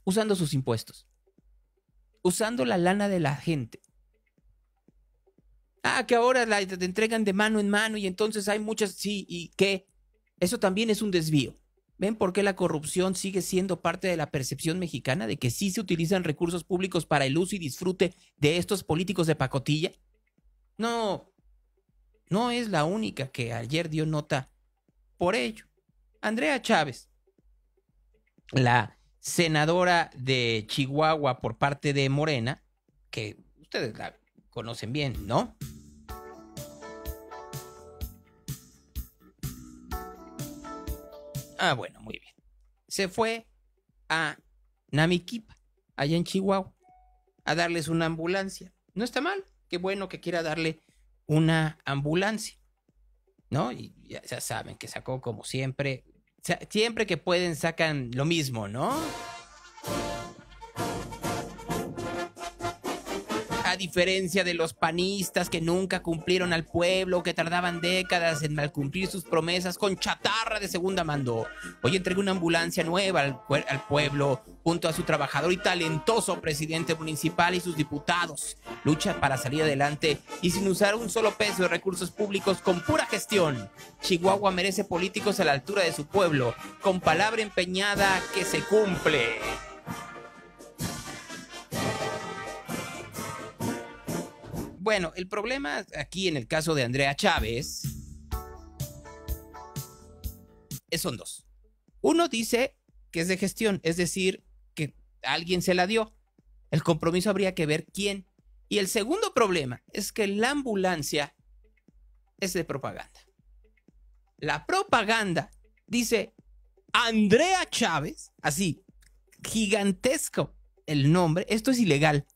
Usando sus impuestos, usando la lana de la gente. Que ahora te entregan de mano en mano y entonces hay muchas, sí, ¿y qué? Eso también es un desvío. ¿Ven por qué la corrupción sigue siendo parte de la percepción mexicana de que sí se utilizan recursos públicos para el uso y disfrute de estos políticos de pacotilla? No es la única que ayer dio nota por ello. Andrea Chávez, la senadora de Chihuahua por parte de Morena, que ustedes la conocen bien, ¿no? Bueno, muy bien. Se fue a Namiquipa, allá en Chihuahua, a darles una ambulancia. No está mal, qué bueno que quiera darle una ambulancia, ¿no? Y ya saben que sacó como siempre. Siempre que pueden sacan lo mismo, ¿no? A diferencia de los panistas que nunca cumplieron al pueblo, que tardaban décadas en malcumplir sus promesas con chatarra de segunda mano. Hoy entregó una ambulancia nueva al pueblo junto a su trabajador y talentoso presidente municipal y sus diputados. Lucha para salir adelante y sin usar un solo peso de recursos públicos, con pura gestión. Chihuahua merece políticos a la altura de su pueblo, con palabra empeñada que se cumple. Bueno, el problema aquí en el caso de Andrea Chávez son dos. Uno dice que es de gestión, es decir, que alguien se la dio. El compromiso habría que ver quién. Y el segundo problema es que la ambulancia es de propaganda. La propaganda dice Andrea Chávez, así, gigantesco el nombre. Esto es ilegal.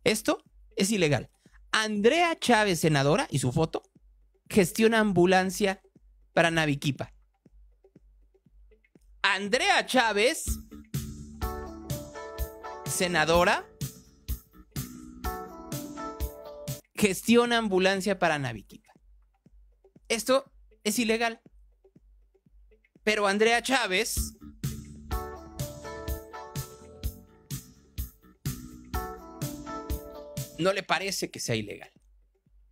Esto es ilegal. Andrea Chávez, senadora, y su foto, gestiona ambulancia para Namiquipa. Andrea Chávez, senadora, gestiona ambulancia para Namiquipa. Esto es ilegal. Pero Andrea Chávez no le parece que sea ilegal.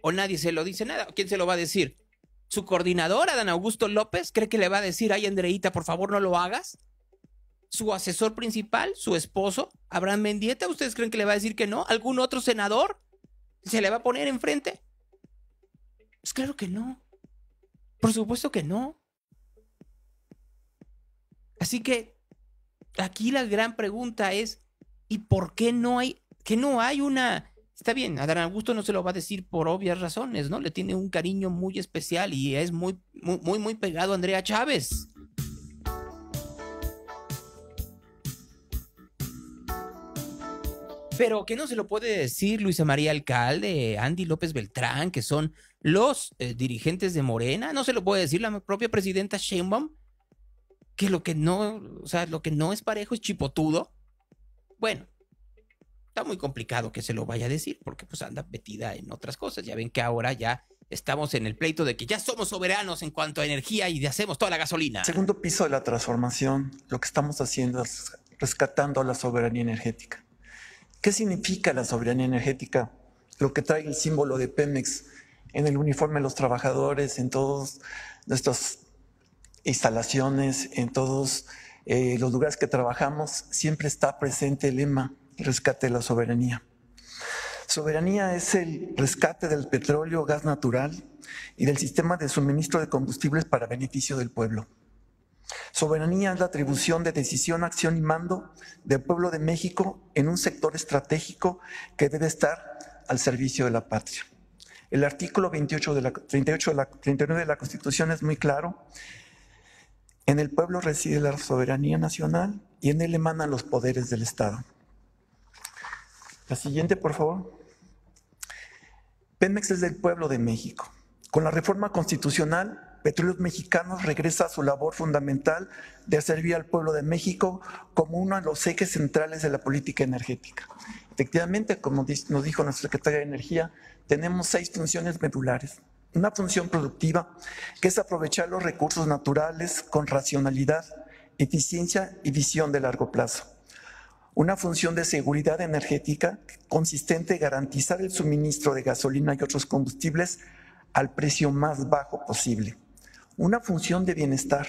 O nadie se lo dice nada. ¿Quién se lo va a decir? ¿Su coordinador, Adán Augusto López, cree que le va a decir, ay, Andreita, por favor, no lo hagas? ¿Su asesor principal, su esposo, Abraham Mendieta, ustedes creen que le va a decir que no? ¿Algún otro senador se le va a poner enfrente? Pues claro que no. Por supuesto que no. Así que aquí la gran pregunta es, ¿y por qué no hay una Está bien, Adán Augusto no se lo va a decir por obvias razones, ¿no? Le tiene un cariño muy especial y es muy pegado a Andrea Chávez. Pero que no se lo puede decir Luisa María Alcalde, Andy López Beltrán, que son los dirigentes de Morena. No se lo puede decir la propia presidenta Sheinbaum, que lo que no es parejo es chipotudo. Bueno, está muy complicado que se lo vaya a decir, porque pues anda metida en otras cosas. Ya ven que ahora ya estamos en el pleito de que ya somos soberanos en cuanto a energía y hacemos toda la gasolina.
Segundo piso de la transformación, lo que estamos haciendo es rescatando la soberanía energética. ¿Qué significa la soberanía energética? Lo que trae el símbolo de Pemex en el uniforme de los trabajadores, en todas nuestras instalaciones, en todos los lugares que trabajamos, siempre está presente el lema rescate de la soberanía. Soberanía es el rescate del petróleo, gas natural y del sistema de suministro de combustibles para beneficio del pueblo. Soberanía es la atribución de decisión, acción y mando del pueblo de México en un sector estratégico que debe estar al servicio de la patria. El artículo 39 de la Constitución es muy claro. En el pueblo reside la soberanía nacional y en él emanan los poderes del Estado. La siguiente, por favor. Pemex es del pueblo de México. Con la reforma constitucional, Petróleos Mexicanos regresa a su labor fundamental de servir al pueblo de México como uno de los ejes centrales de la política energética. Efectivamente, como nos dijo nuestra secretaria de Energía, tenemos 6 funciones medulares. Una función productiva, que es aprovechar los recursos naturales con racionalidad, eficiencia y visión de largo plazo. Una función de seguridad energética, consistente en garantizar el suministro de gasolina y otros combustibles al precio más bajo posible. Una función de bienestar,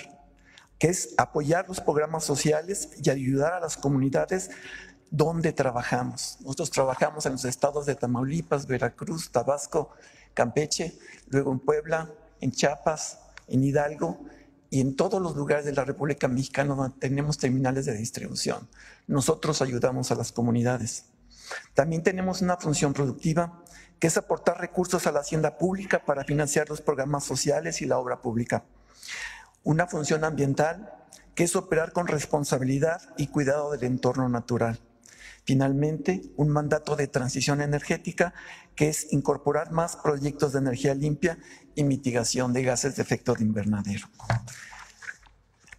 que es apoyar los programas sociales y ayudar a las comunidades donde trabajamos. Nosotros trabajamos en los estados de Tamaulipas, Veracruz, Tabasco, Campeche, luego en Puebla, en Chiapas, en Hidalgo y en todos los lugares de la República Mexicana donde tenemos terminales de distribución. Nosotros ayudamos a las comunidades. También tenemos una función productiva, que es aportar recursos a la hacienda pública para financiar los programas sociales y la obra pública. Una función ambiental, que es operar con responsabilidad y cuidado del entorno natural. Finalmente, un mandato de transición energética, que es incorporar más proyectos de energía limpia y mitigación de gases de efecto de invernadero.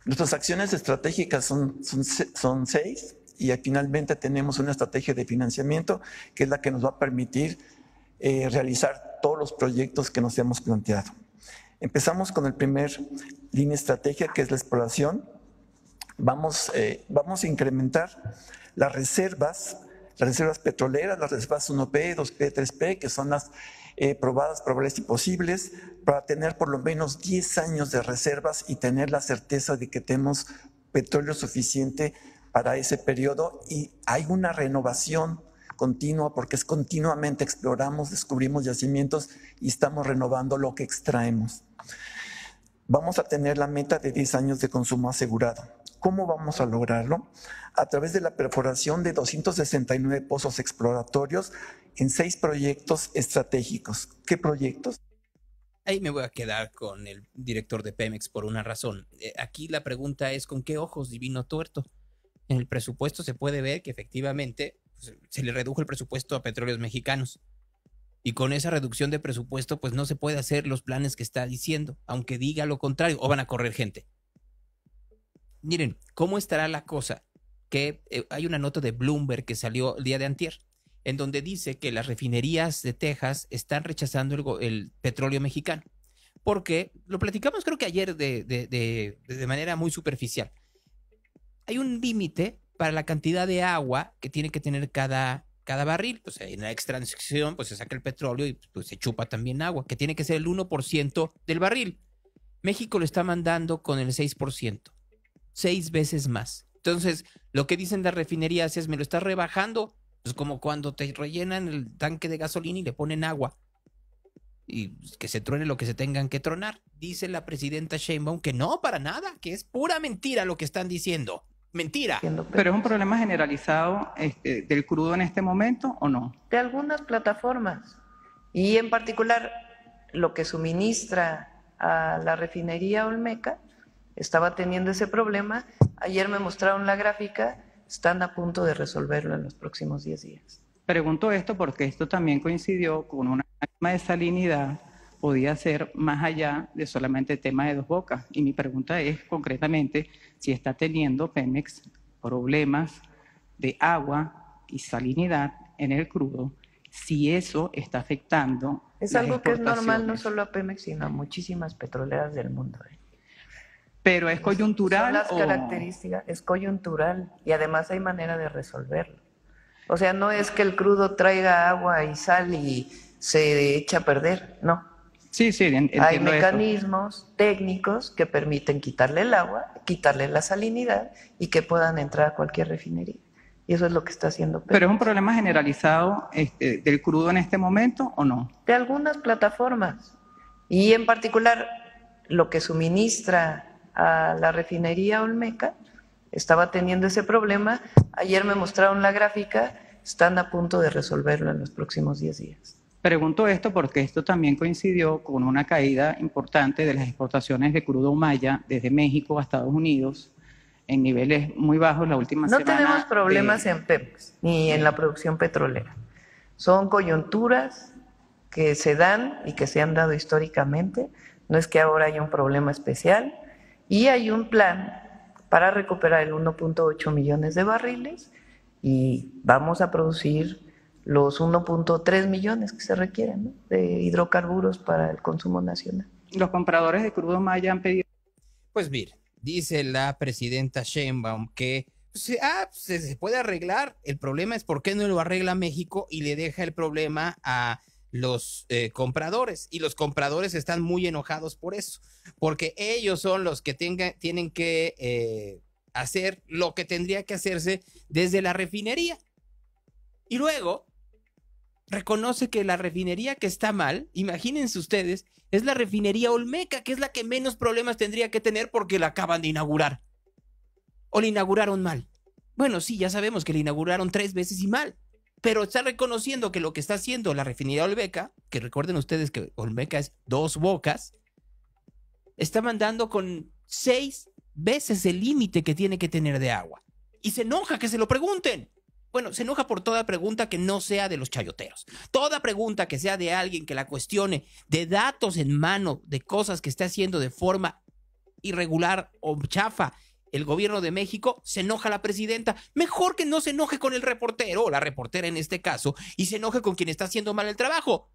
Nuestras acciones estratégicas son 6 y finalmente tenemos una estrategia de financiamiento que es la que nos va a permitir realizar todos los proyectos que nos hemos planteado. Empezamos con el primer línea estrategia, que es la exploración. Vamos a incrementar las reservas petroleras, las reservas 1P, 2P, 3P, que son las probadas, probables y posibles, para tener por lo menos 10 años de reservas y tener la certeza de que tenemos petróleo suficiente para ese periodo. Y hay una renovación continua, porque es continuamente exploramos, descubrimos yacimientos y estamos renovando lo que extraemos. Vamos a tener la meta de 10 años de consumo asegurado. ¿Cómo vamos a lograrlo? A través de la perforación de 269 pozos exploratorios en 6 proyectos estratégicos. ¿Qué proyectos?
Ahí me voy a quedar con el director de Pemex por una razón. Aquí la pregunta es, ¿con qué ojos, divino tuerto? En el presupuesto se puede ver que efectivamente se le redujo el presupuesto a Petróleos Mexicanos. Y con esa reducción de presupuesto, pues no se puede hacer los planes que está diciendo, aunque diga lo contrario, o van a correr gente. Miren, ¿cómo estará la cosa? Que hay una nota de Bloomberg que salió el día de antier, en donde dice que las refinerías de Texas están rechazando el petróleo mexicano. Porque lo platicamos creo que ayer de manera muy superficial. Hay un límite para la cantidad de agua que tiene que tener cada barril. Pues en la extracción pues se saca el petróleo y pues se chupa también agua, que tiene que ser el 1% del barril. México lo está mandando con el 6%, 6 veces más. Entonces, lo que dicen las refinerías es, me lo estás rebajando, pues como cuando te rellenan el tanque de gasolina y le ponen agua. Y que se truene lo que se tengan que tronar. Dice la presidenta Sheinbaum que no, para nada, que es pura mentira lo que están diciendo. Mentira.
¿Pero es un problema generalizado del crudo en este momento o no?
De algunas plataformas. Y en particular, lo que suministra a la refinería Olmeca estaba teniendo ese problema. Ayer me mostraron la gráfica, están a punto de resolverlo en los próximos 10 días.
Pregunto esto porque esto también coincidió con una máxima de salinidad, podía ser más allá de solamente el tema de Dos Bocas. Y mi pregunta es concretamente si está teniendo Pemex problemas de agua y salinidad en el crudo, si eso está afectando.
Es algo que es normal no solo a Pemex, sino a muchísimas petroleras del mundo.
¿Pero es coyuntural?
Son las características, es coyuntural y además hay manera de resolverlo. O sea, no es que el crudo traiga agua y sal y se echa a perder, no.
Sí,
hay mecanismos técnicos que permiten quitarle el agua, quitarle la salinidad y que puedan entrar a cualquier refinería. Y eso es lo que está haciendo Pemex.
¿Pero es un problema generalizado del crudo en este momento o no?
De algunas plataformas. Y en particular, lo que suministra a la refinería Olmeca estaba teniendo ese problema. Ayer me mostraron la gráfica, están a punto de resolverlo en los próximos 10 días.
Pregunto esto porque esto también coincidió con una caída importante de las exportaciones de crudo maya desde México a Estados Unidos en niveles muy bajos la última semana.
No tenemos problemas en Pemex ni en la producción petrolera. Son coyunturas que se dan y que se han dado históricamente. No es que ahora haya un problema especial. Y hay un plan para recuperar el 1.8 millones de barriles y vamos a producir los 1.3 millones que se requieren, ¿no?, de hidrocarburos para el consumo nacional.
Los compradores de crudo maya han pedido...
Pues mire, dice la presidenta Sheinbaum que se puede arreglar. El problema es por qué no lo arregla México y le deja el problema a los compradores. Y los compradores están muy enojados por eso, porque ellos son los que tienen que hacer lo que tendría que hacerse desde la refinería. Y luego reconoce que la refinería que está mal, imagínense ustedes, es la refinería Olmeca, que es la que menos problemas tendría que tener porque la acaban de inaugurar. O la inauguraron mal. Bueno, sí, ya sabemos que la inauguraron 3 veces y mal, pero está reconociendo que lo que está haciendo la refinería Olmeca, que recuerden ustedes que Olmeca es Dos Bocas, está mandando con 6 veces el límite que tiene que tener de agua. Y se enoja que se lo pregunten. Bueno, se enoja por toda pregunta que no sea de los chayoteros. Toda pregunta que sea de alguien que la cuestione, de datos en mano, de cosas que esté haciendo de forma irregular o chafa el gobierno de México, se enoja la presidenta. Mejor que no se enoje con el reportero, o la reportera en este caso, y se enoje con quien está haciendo mal el trabajo.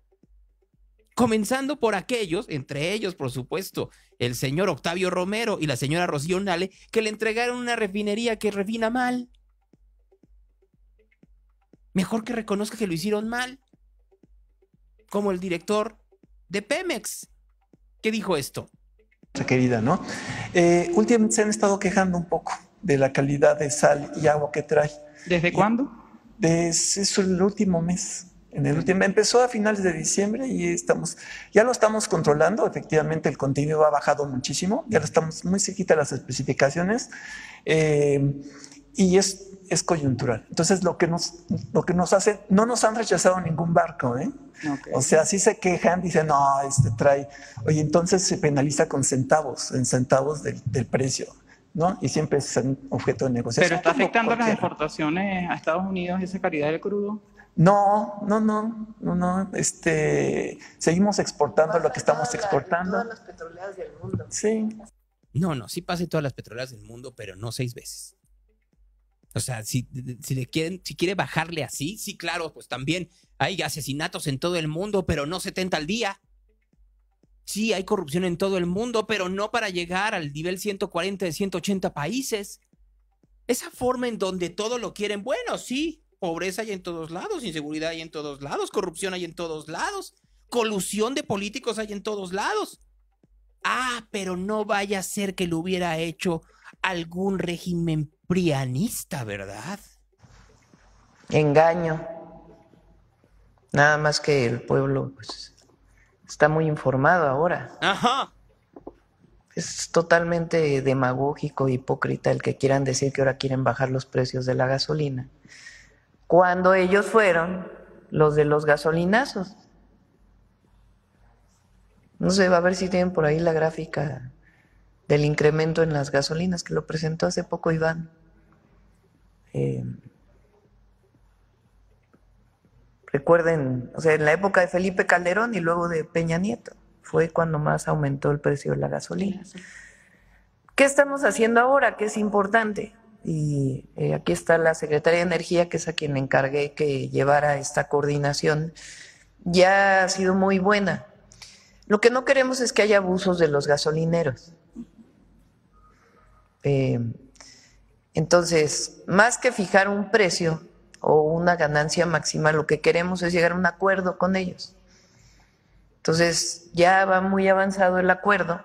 Comenzando por aquellos, entre ellos, por supuesto, el señor Octavio Romero y la señora Rocío Nale, que le entregaron una refinería que refina mal. Mejor que reconozca que lo hicieron mal. Como el director de Pemex, que dijo esto.
Querida, ¿no? Últimamente se han estado quejando un poco de la calidad de sal y agua que trae.
¿Desde cuándo?
Desde el último mes. Empezó a finales de diciembre y ya lo estamos controlando. Efectivamente, el contenido ha bajado muchísimo. Ya lo estamos muy cerquita de las especificaciones. Y es coyuntural. Entonces, lo que nos hace, no nos han rechazado ningún barco, ¿eh? Okay. O sea, sí se quejan, dicen, no, trae. Oye, entonces se penaliza con centavos, en centavos del precio, ¿no? Y siempre es un objeto de negociación.
¿Pero está afectando las exportaciones a Estados Unidos esa calidad del crudo?
No. Seguimos exportando lo que estamos exportando.
Todas las petroleras del mundo.
Sí.
No, sí pase todas las petroleras del mundo, pero no 6 veces. O sea, si quiere bajarle así, sí, claro, pues también hay asesinatos en todo el mundo, pero no 70 al día. Sí, hay corrupción en todo el mundo, pero no para llegar al nivel 140 de 180 países. Esa forma en donde todo lo quieren, bueno, sí, pobreza hay en todos lados, inseguridad hay en todos lados, corrupción hay en todos lados, colusión de políticos hay en todos lados. Pero no vaya a ser que lo hubiera hecho algún régimen prianista, ¿verdad?
Engaño. Nada más que el pueblo pues, está muy informado ahora.
Ajá.
Es totalmente demagógico, hipócrita el que quieran decir que ahora quieren bajar los precios de la gasolina, cuando ellos fueron los de los gasolinazos. No sé, va a ver si tienen por ahí la gráfica del incremento en las gasolinas, que lo presentó hace poco Iván. Recuerden, o sea, en la época de Felipe Calderón y luego de Peña Nieto, fue cuando más aumentó el precio de la gasolina. ¿Qué estamos haciendo ahora? Que es importante. Y aquí está la Secretaría de Energía, que es a quien le encargué que llevara esta coordinación. Ya ha sido muy buena. Lo que no queremos es que haya abusos de los gasolineros. Entonces, más que fijar un precio o una ganancia máxima, lo que queremos es llegar a un acuerdo con ellos. Entonces, ya va muy avanzado el acuerdo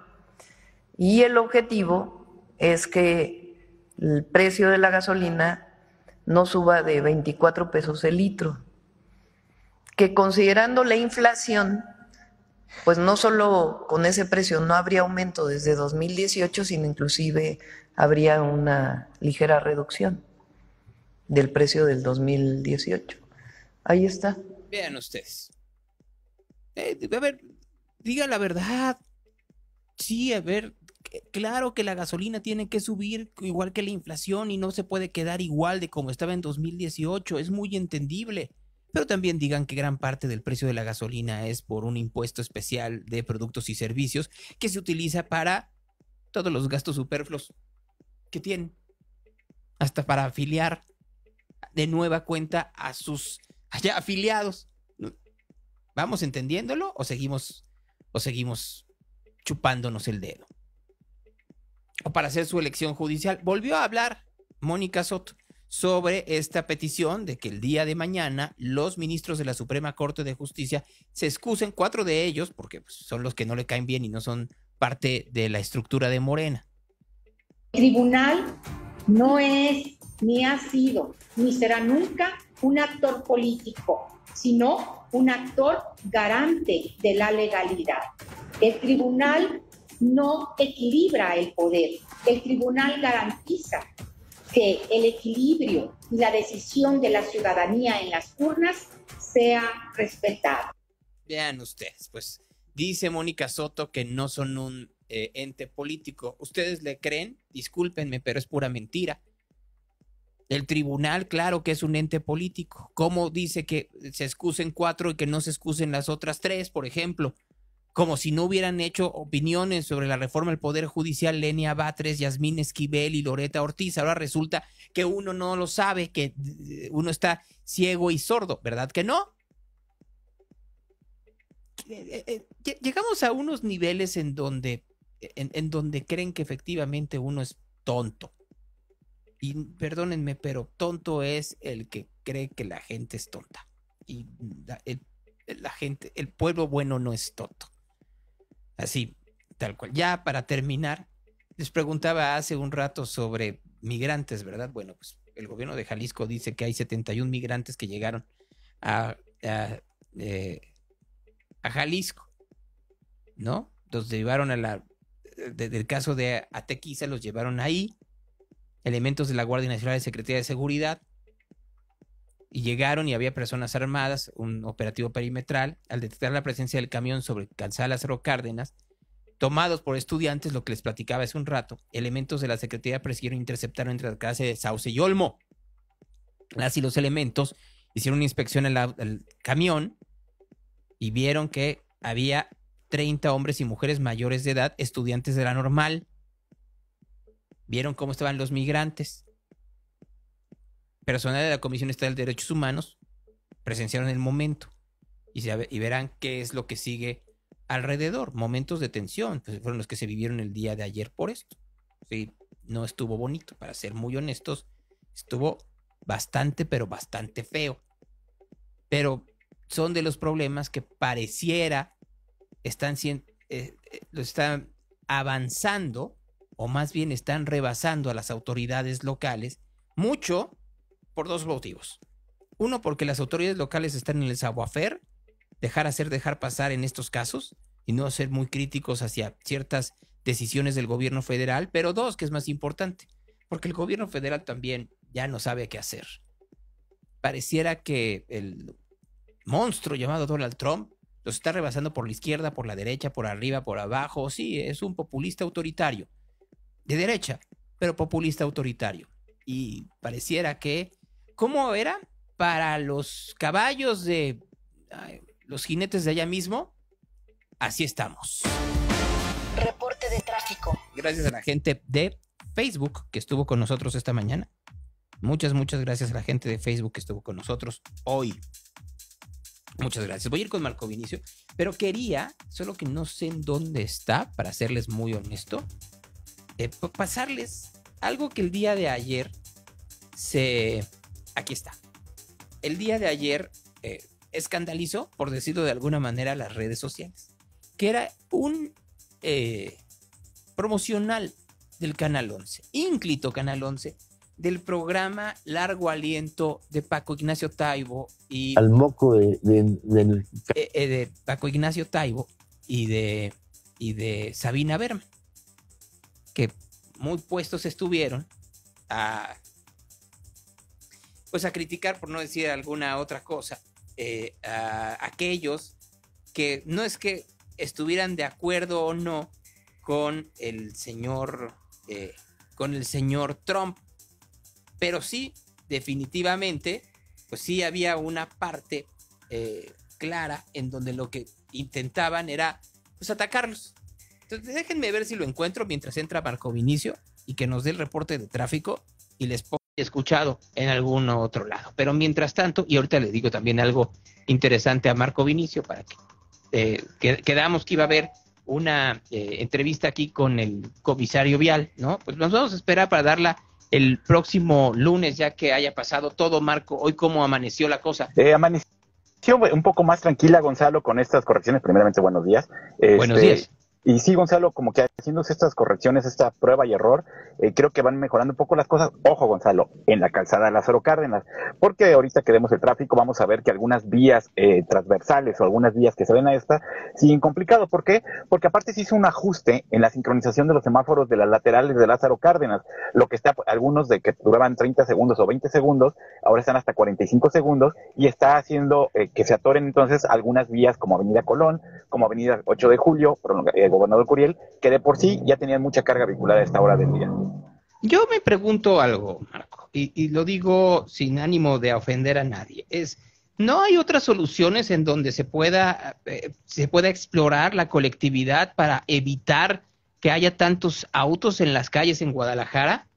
y el objetivo es que el precio de la gasolina no suba de 24 pesos el litro, que considerando la inflación, pues no solo con ese precio no habría aumento desde 2018, sino inclusive habría una ligera reducción del precio del 2018. Ahí está.
Vean ustedes. A ver, diga la verdad. Sí, a ver, claro que la gasolina tiene que subir igual que la inflación y no se puede quedar igual de como estaba en 2018. Es muy entendible. Pero también digan que gran parte del precio de la gasolina es por un impuesto especial de productos y servicios que se utiliza para todos los gastos superfluos que tienen. Hasta para afiliar de nueva cuenta a sus allá afiliados. ¿Vamos entendiéndolo o seguimos chupándonos el dedo? O para hacer su elección judicial. Volvió a hablar Mónica Soto sobre esta petición de que el día de mañana los ministros de la Suprema Corte de Justicia se excusen, 4 de ellos, porque son los que no le caen bien y no son parte de la estructura de Morena.
El tribunal no es, ni ha sido, ni será nunca un actor político, sino un actor garante de la legalidad. El tribunal no equilibra el poder, el tribunal garantiza que el equilibrio y la decisión de la ciudadanía en las urnas sea respetada.
Vean ustedes, pues dice Mónica Soto que no son un ente político. ¿Ustedes le creen? Discúlpenme, pero es pura mentira. El tribunal, claro que es un ente político. ¿Cómo dice que se excusen 4 y que no se excusen las otras 3, por ejemplo? Como si no hubieran hecho opiniones sobre la reforma del Poder Judicial Lenia Batres, Yasmín Esquivel y Loreta Ortiz. Ahora resulta que uno no lo sabe, que uno está ciego y sordo, ¿verdad que no? Llegamos a unos niveles en donde creen que efectivamente uno es tonto. Y perdónenme, pero tonto es el que cree que la gente es tonta. Y el pueblo bueno no es tonto. Así, tal cual. Ya para terminar, les preguntaba hace un rato sobre migrantes, ¿verdad? Bueno, pues el gobierno de Jalisco dice que hay 71 migrantes que llegaron a Jalisco, ¿no? Los llevaron del caso de Atequiza, los llevaron ahí, elementos de la Guardia Nacional y Secretaría de Seguridad, y llegaron y había personas armadas, un operativo perimetral. Al detectar la presencia del camión sobre Calzada Lázaro Cárdenas, tomados por estudiantes, lo que les platicaba hace un rato, elementos de la Secretaría persiguieron e interceptaron entre la clase de Sauce y Olmo. Las y los elementos hicieron una inspección al camión y vieron que había 30 hombres y mujeres mayores de edad, estudiantes de la Normal. Vieron cómo estaban los migrantes. Personal de la Comisión Estatal de Derechos Humanos presenciaron el momento y verán qué es lo que sigue alrededor. Momentos de tensión, pues fueron los que se vivieron el día de ayer por esto. Sí, no estuvo bonito, para ser muy honestos, estuvo bastante, pero bastante feo. Pero son de los problemas que pareciera están avanzando, o más bien están rebasando a las autoridades locales, mucho por 2 motivos. Uno, porque las autoridades locales están en el savoir-faire, dejar pasar en estos casos y no ser muy críticos hacia ciertas decisiones del gobierno federal, pero dos, que es más importante, porque el gobierno federal también ya no sabe qué hacer. Pareciera que el monstruo llamado Donald Trump los está rebasando por la izquierda, por la derecha, por arriba, por abajo. Sí, es un populista autoritario, de derecha, pero populista autoritario. Y pareciera que, ¿cómo era? Para los caballos de los jinetes de allá mismo, así estamos.
Reporte de tráfico.
Gracias a la gente de Facebook que estuvo con nosotros esta mañana. Muchas gracias a la gente de Facebook que estuvo con nosotros hoy. Muchas gracias. Voy a ir con Marco Vinicio, pero quería, solo que no sé en dónde está, para serles muy honesto, pasarles algo que el día de ayer aquí está. El día de ayer escandalizó, por decirlo de alguna manera, las redes sociales, que era un promocional del Canal 11, ínclito Canal 11, del programa Largo Aliento de Paco Ignacio Taibo y...
Al moco de
Paco Ignacio Taibo y de Sabina Berman, que muy puestos estuvieron a criticar, por no decir alguna otra cosa, a aquellos que no es que estuvieran de acuerdo o no con el señor Trump, pero sí, definitivamente, pues sí había una parte clara en donde lo que intentaban era pues atacarlos. Entonces déjenme ver si lo encuentro mientras entra Marco Vinicio y que nos dé el reporte de tráfico y les pongo escuchado en algún otro lado. Pero mientras tanto, y ahorita le digo también algo interesante a Marco Vinicio para que quedamos que iba a haber una entrevista aquí con el comisario vial, ¿no? Pues nos vamos a esperar para darla el próximo lunes, ya que haya pasado todo. Marco, ¿hoy cómo amaneció la cosa?
Amaneció un poco más tranquila, Gonzalo, con estas correcciones. Primeramente, buenos días.
Buenos días.
Y sí, Gonzalo, como que haciéndose estas correcciones, esta prueba y error, creo que van mejorando un poco las cosas. Ojo, Gonzalo, en la calzada de Lázaro Cárdenas, porque ahorita que vemos el tráfico vamos a ver que algunas vías transversales o algunas vías que se ven a esta siguen complicado. ¿Por qué? Porque aparte se hizo un ajuste en la sincronización de los semáforos de las laterales de Lázaro Cárdenas, lo que está, algunos de que duraban 30 segundos o 20 segundos, ahora están hasta 45 segundos y está haciendo que se atoren entonces algunas vías como Avenida Colón, como Avenida 8 de Julio, Gobernador Curiel, que de por sí ya tenían mucha carga vehicular a esta hora del día.
Yo me pregunto algo, Marco, y lo digo sin ánimo de ofender a nadie. ¿No hay otras soluciones en donde se pueda explorar la colectividad para evitar que haya tantos autos en las calles en Guadalajara?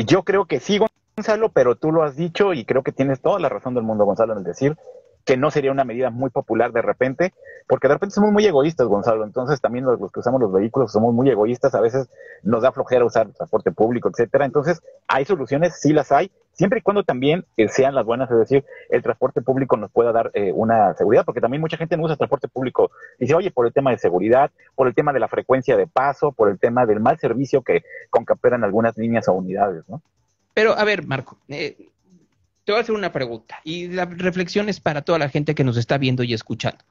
Yo creo que sí, Gonzalo, pero tú lo has dicho y creo que tienes toda la razón del mundo, Gonzalo, en el decir que no sería una medida muy popular de repente, porque de repente somos muy egoístas, Gonzalo, entonces también los que usamos los vehículos somos muy egoístas, a veces nos da flojera usar transporte público, etcétera. Entonces hay soluciones, sí las hay, siempre y cuando también sean las buenas, es decir, el transporte público nos pueda dar una seguridad, porque también mucha gente no usa transporte público, dice, oye, por el tema de seguridad, por el tema de la frecuencia de paso, por el tema del mal servicio que operan algunas líneas o unidades, ¿no?
Pero, a ver, Marco, te voy a hacer una pregunta y la reflexión es para toda la gente que nos está viendo y escuchando.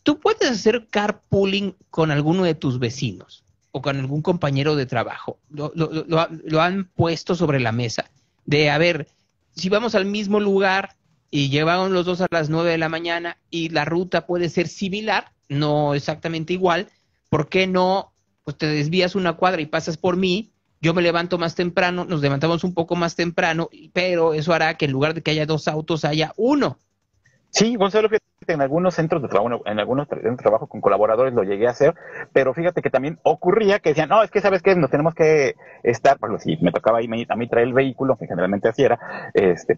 ¿Tú puedes hacer carpooling con alguno de tus vecinos o con algún compañero de trabajo? ¿Lo han puesto sobre la mesa? De, a ver, si vamos al mismo lugar y llevamos los dos a las 9 de la mañana y la ruta puede ser similar, no exactamente igual, ¿por qué no? Pues te desvías una cuadra y pasas por mí. Yo me levanto más temprano, nos levantamos un poco más temprano, pero eso hará que en lugar de que haya dos autos, haya uno.
Sí, Gonzalo, fíjate, en algunos centros de trabajo, centros de trabajo con colaboradores lo llegué a hacer, pero fíjate que también ocurría que decían, no, es que ¿sabes qué? Nos tenemos que estar, porque si me tocaba a mí traer el vehículo, que generalmente así era,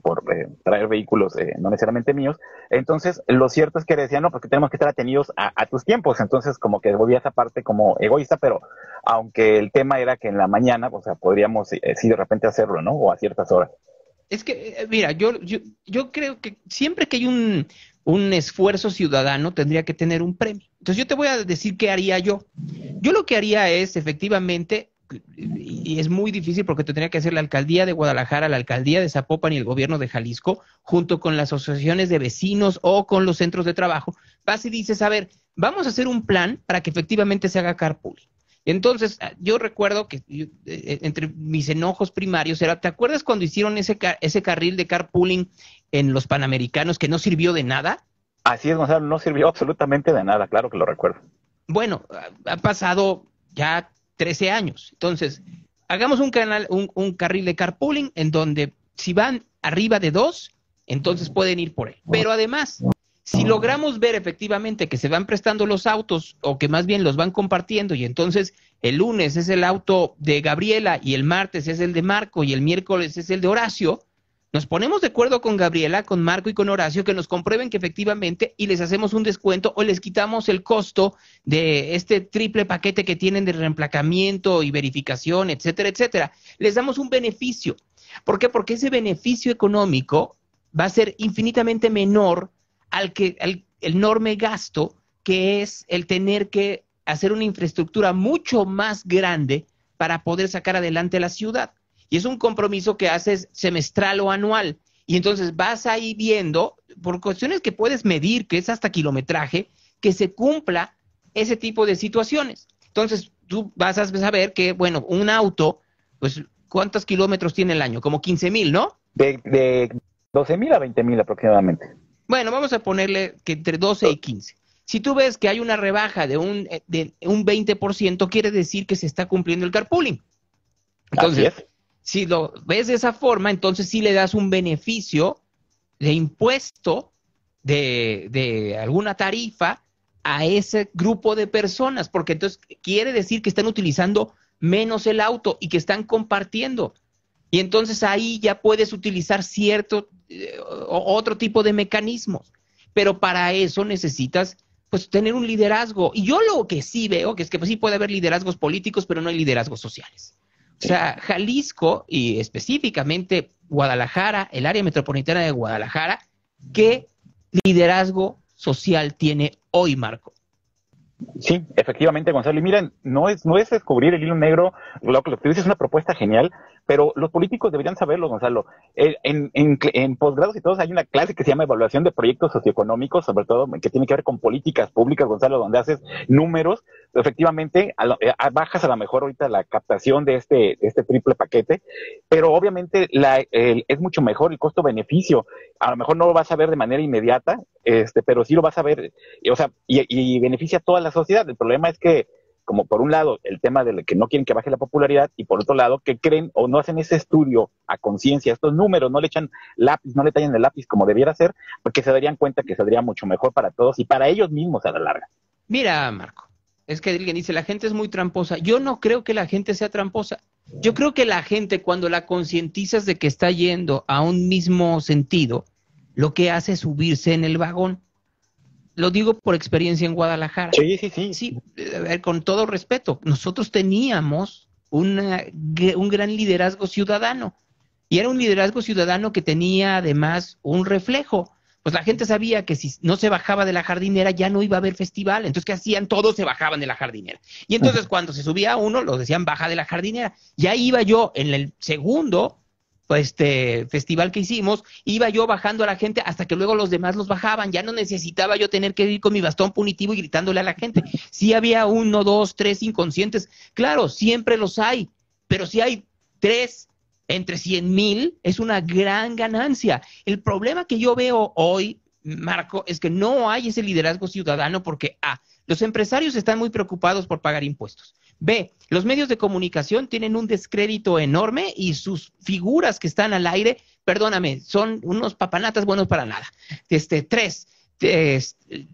por traer vehículos no necesariamente míos, entonces lo cierto es que decían, no, porque tenemos que estar atenidos a tus tiempos, entonces como que volvía esa parte como egoísta, pero aunque el tema era que en la mañana, o sea, podríamos sí de repente hacerlo, ¿no? O a ciertas horas.
Es que, mira, yo creo que siempre que hay un esfuerzo ciudadano tendría que tener un premio. Entonces yo te voy a decir qué haría yo. Yo lo que haría es, efectivamente, y es muy difícil porque tendría que hacer la alcaldía de Guadalajara, la alcaldía de Zapopan y el gobierno de Jalisco, junto con las asociaciones de vecinos o con los centros de trabajo, vas y dices, a ver, vamos a hacer un plan para que efectivamente se haga carpooling. Entonces, yo recuerdo que entre mis enojos primarios era, ¿te acuerdas cuando hicieron ese carril de carpooling en los Panamericanos que no sirvió de nada?
Así es, Gonzalo, no sirvió absolutamente de nada, claro que lo recuerdo.
Bueno, ha pasado ya 13 años. Entonces, hagamos un carril de carpooling en donde si van arriba de 2, entonces pueden ir por él. Pero además, si logramos ver efectivamente que se van prestando los autos o que más bien los van compartiendo y entonces el lunes es el auto de Gabriela y el martes es el de Marco y el miércoles es el de Horacio, nos ponemos de acuerdo con Gabriela, con Marco y con Horacio que nos comprueben que efectivamente y les hacemos un descuento o les quitamos el costo de este triple paquete que tienen de reemplacamiento y verificación, etcétera, etcétera. Les damos un beneficio. ¿Por qué? Porque ese beneficio económico va a ser infinitamente menor al enorme gasto que es el tener que hacer una infraestructura mucho más grande para poder sacar adelante la ciudad. Y es un compromiso que haces semestral o anual. Y entonces vas ahí viendo, por cuestiones que puedes medir, que es hasta kilometraje, que se cumpla ese tipo de situaciones. Entonces tú vas a saber que, bueno, un auto, pues, ¿cuántos kilómetros tiene el año? Como 15,000, ¿no?
De 12,000 a 20,000 aproximadamente.
Bueno, vamos a ponerle que entre 12 y 15. Si tú ves que hay una rebaja de un 20%, quiere decir que se está cumpliendo el carpooling. Entonces, si lo ves de esa forma, entonces sí le das un beneficio de impuesto de alguna tarifa a ese grupo de personas, porque entonces quiere decir que están utilizando menos el auto y que están compartiendo. Y entonces ahí ya puedes utilizar otro tipo de mecanismos. Pero para eso necesitas pues tener un liderazgo. Y yo lo que sí veo que es que pues, sí puede haber liderazgos políticos, pero no hay liderazgos sociales. O sea, Jalisco y específicamente Guadalajara, el área metropolitana de Guadalajara, ¿qué liderazgo social tiene hoy, Marco?
Sí, efectivamente, Gonzalo. Y miren, no es descubrir el hilo negro, lo que tú dices es una propuesta genial, pero los políticos deberían saberlo, Gonzalo. En posgrados y todos hay una clase que se llama evaluación de proyectos socioeconómicos, sobre todo que tiene que ver con políticas públicas, Gonzalo, donde haces números. Efectivamente, bajas a lo mejor ahorita la captación de este triple paquete, pero obviamente es mucho mejor el costo-beneficio. A lo mejor no lo vas a ver de manera inmediata, pero sí lo vas a ver, o sea, y beneficia a toda la sociedad. El problema es que, como por un lado, el tema de que no quieren que baje la popularidad, y por otro lado, que creen o no hacen ese estudio a conciencia, estos números, no le echan lápiz, no le tallan el lápiz como debiera ser, porque se darían cuenta que saldría mucho mejor para todos y para ellos mismos a la larga.
Mira, Marco, es que alguien dice, la gente es muy tramposa. Yo no creo que la gente sea tramposa. Yo creo que la gente, cuando la concientizas de que está yendo a un mismo sentido, lo que hace es subirse en el vagón. Lo digo por experiencia en Guadalajara. Sí, a ver, con todo respeto, nosotros teníamos un gran liderazgo ciudadano. Y era un liderazgo ciudadano que tenía además un reflejo. Pues la gente sabía que si no se bajaba de la jardinera ya no iba a haber festival. Entonces, ¿qué hacían? Todos se bajaban de la jardinera. Y entonces cuando se subía uno, lo decían baja de la jardinera. Y ahí iba yo en el segundo festival que hicimos, iba yo bajando a la gente hasta que luego los demás los bajaban. Ya no necesitaba yo tener que ir con mi bastón punitivo y gritándole a la gente. Sí había 1, 2, 3 inconscientes. Claro, siempre los hay. Pero si hay 3 entre 100,000, es una gran ganancia. El problema que yo veo hoy, Marco, es que no hay ese liderazgo ciudadano porque los empresarios están muy preocupados por pagar impuestos. B, los medios de comunicación tienen un descrédito enorme y sus figuras que están al aire, perdóname, son unos papanatas buenos para nada. 3,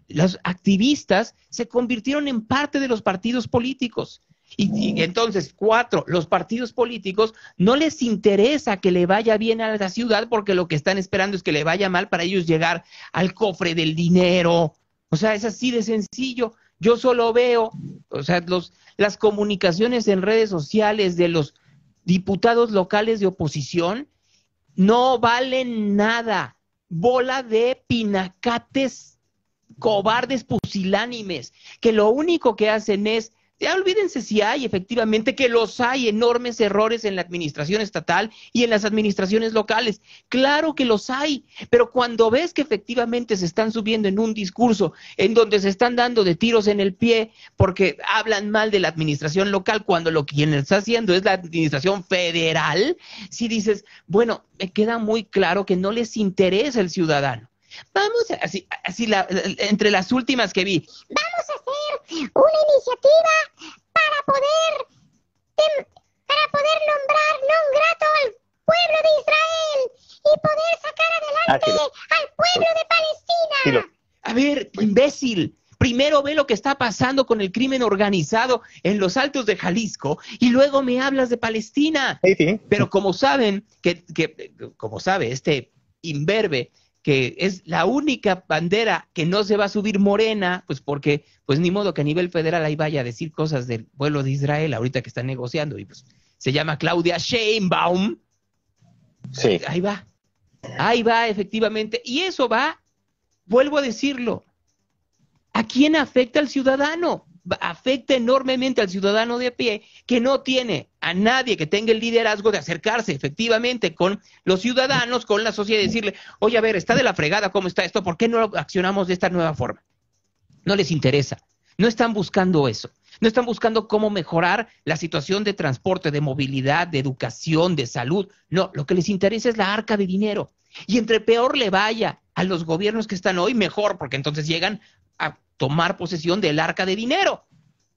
los activistas se convirtieron en parte de los partidos políticos. Y entonces, 4, los partidos políticos no les interesa que le vaya bien a la ciudad porque lo que están esperando es que le vaya mal para ellos llegar al cofre del dinero. O sea, es así de sencillo. Yo solo veo, o sea, las comunicaciones en redes sociales de los diputados locales de oposición no valen nada. Bola de pinacates, cobardes, pusilánimes, que lo único que hacen es Ya olvídense si hay, efectivamente, que los hay enormes errores en la administración estatal y en las administraciones locales. Claro que los hay, pero cuando ves que efectivamente se están subiendo en un discurso en donde se están dando de tiros en el pie porque hablan mal de la administración local, cuando lo que quien está haciendo es la administración federal, si dices, bueno, me queda muy claro que no les interesa el ciudadano. Vamos, entre las últimas que vi,
vamos a hacer una iniciativa para poder nombrar non grato al pueblo de Israel y poder sacar adelante al pueblo de Palestina.
A ver, imbécil, primero ve lo que está pasando con el crimen organizado en los Altos de Jalisco y luego me hablas de Palestina. Sí. Pero como saben, como sabe este imberbe, que es la única bandera que no se va a subir Morena, pues porque, pues ni modo que a nivel federal ahí vaya a decir cosas del pueblo de Israel ahorita que están negociando, y pues se llama Claudia Sheinbaum. Sí. Ahí va efectivamente, y eso va, vuelvo a decirlo, ¿a quién afecta al ciudadano? Afecta enormemente al ciudadano de a pie, que no tiene a nadie que tenga el liderazgo de acercarse efectivamente con los ciudadanos, con la sociedad, y decirle, oye, a ver, está de la fregada, ¿cómo está esto? ¿Por qué no accionamos de esta nueva forma? No les interesa, no están buscando eso, no están buscando cómo mejorar la situación de transporte, de movilidad, de educación, de salud. No, lo que les interesa es la arca de dinero, y entre peor le vaya a los gobiernos que están hoy, mejor, porque entonces llegan a tomar posesión del arca de dinero.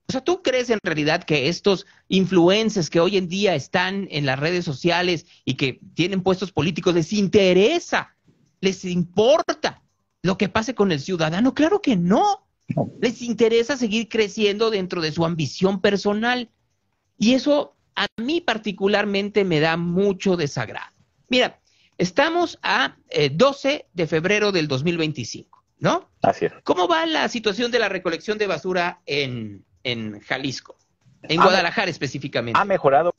O sea, ¿tú crees en realidad que estos influencers que hoy en día están en las redes sociales y que tienen puestos políticos les interesa, les importa lo que pase con el ciudadano? Claro que no. Les interesa seguir creciendo dentro de su ambición personal. Y eso a mí particularmente me da mucho desagrado. Mira, estamos a 12 de febrero del 2025. ¿No? Así es. ¿Cómo va la situación de la recolección de basura en Jalisco? En Guadalajara específicamente.
Ha mejorado,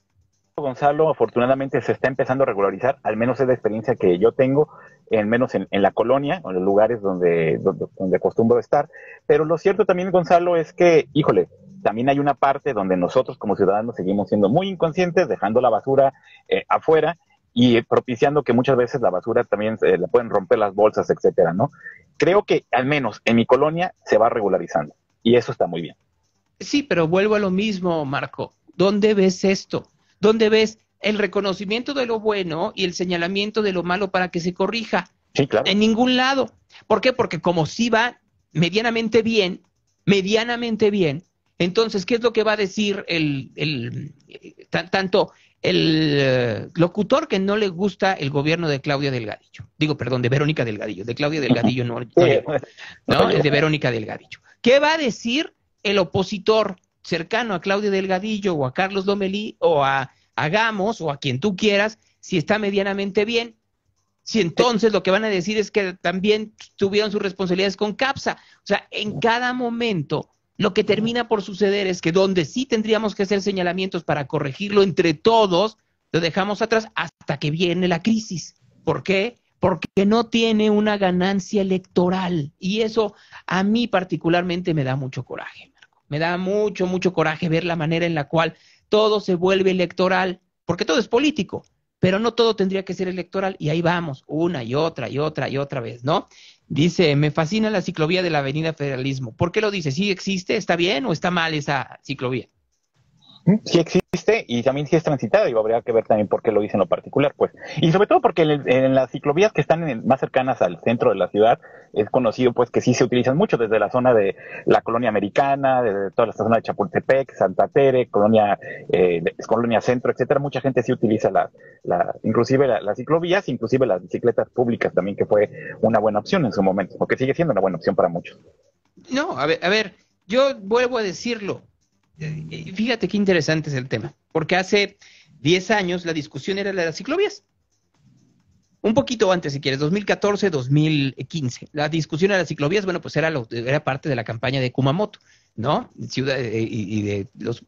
Gonzalo. Afortunadamente se está empezando a regularizar, al menos es la experiencia que yo tengo, menos en la colonia, o en los lugares donde acostumbro estar. Pero lo cierto también, Gonzalo, es que, híjole, también hay una parte donde nosotros como ciudadanos seguimos siendo muy inconscientes, dejando la basura afuera, y propiciando que muchas veces la basura también le pueden romper las bolsas, etcétera, ¿no? Creo que al menos en mi colonia se va regularizando y eso está muy bien.
Sí, pero vuelvo a lo mismo, Marco. ¿Dónde ves esto? ¿Dónde ves el reconocimiento de lo bueno y el señalamiento de lo malo para que se corrija?
Sí, claro.
En ningún lado. ¿Por qué? Porque como sí va medianamente bien, entonces, ¿qué es lo que va a decir tanto el locutor que no le gusta el gobierno de Claudia Delgadillo? De Verónica Delgadillo. De Claudia Delgadillo no es de Verónica Delgadillo. ¿Qué va a decir el opositor cercano a Claudia Delgadillo o a Carlos Lomelí o a Gamos o a quien tú quieras, si está medianamente bien? Si entonces lo que van a decir es que también tuvieron sus responsabilidades con CAPSA. O sea, en cada momento lo que termina por suceder es que donde sí tendríamos que hacer señalamientos para corregirlo entre todos, lo dejamos atrás hasta que viene la crisis. ¿Por qué? Porque no tiene una ganancia electoral. Y eso a mí particularmente me da mucho coraje, Marco. Me da mucho coraje ver la manera en la cual todo se vuelve electoral, porque todo es político, pero no todo tendría que ser electoral. Y ahí vamos, una y otra vez, ¿no? Dice, me fascina la ciclovía de la Avenida Federalismo. ¿Por qué lo dice? ¿Sí existe? ¿Está bien o está mal esa ciclovía?
Sí existe y también sí es transitada, y habría que ver también por qué lo dice en lo particular, pues. Y sobre todo porque en las ciclovías que están más cercanas al centro de la ciudad, es conocido pues que sí se utilizan mucho desde la zona de la colonia americana, desde toda la zona de Chapultepec, Santa Tere, colonia centro, etcétera. Mucha gente sí utiliza inclusive las ciclovías, inclusive las bicicletas públicas también, que fue una buena opción en su momento, porque sigue siendo una buena opción para muchos.
No, a ver, yo vuelvo a decirlo. Fíjate qué interesante es el tema, porque hace 10 años la discusión era la de las ciclovías. Un poquito antes, si quieres, 2014, 2015. La discusión de las ciclovías, bueno, pues era parte de la campaña de Kumamoto, ¿no? Y de los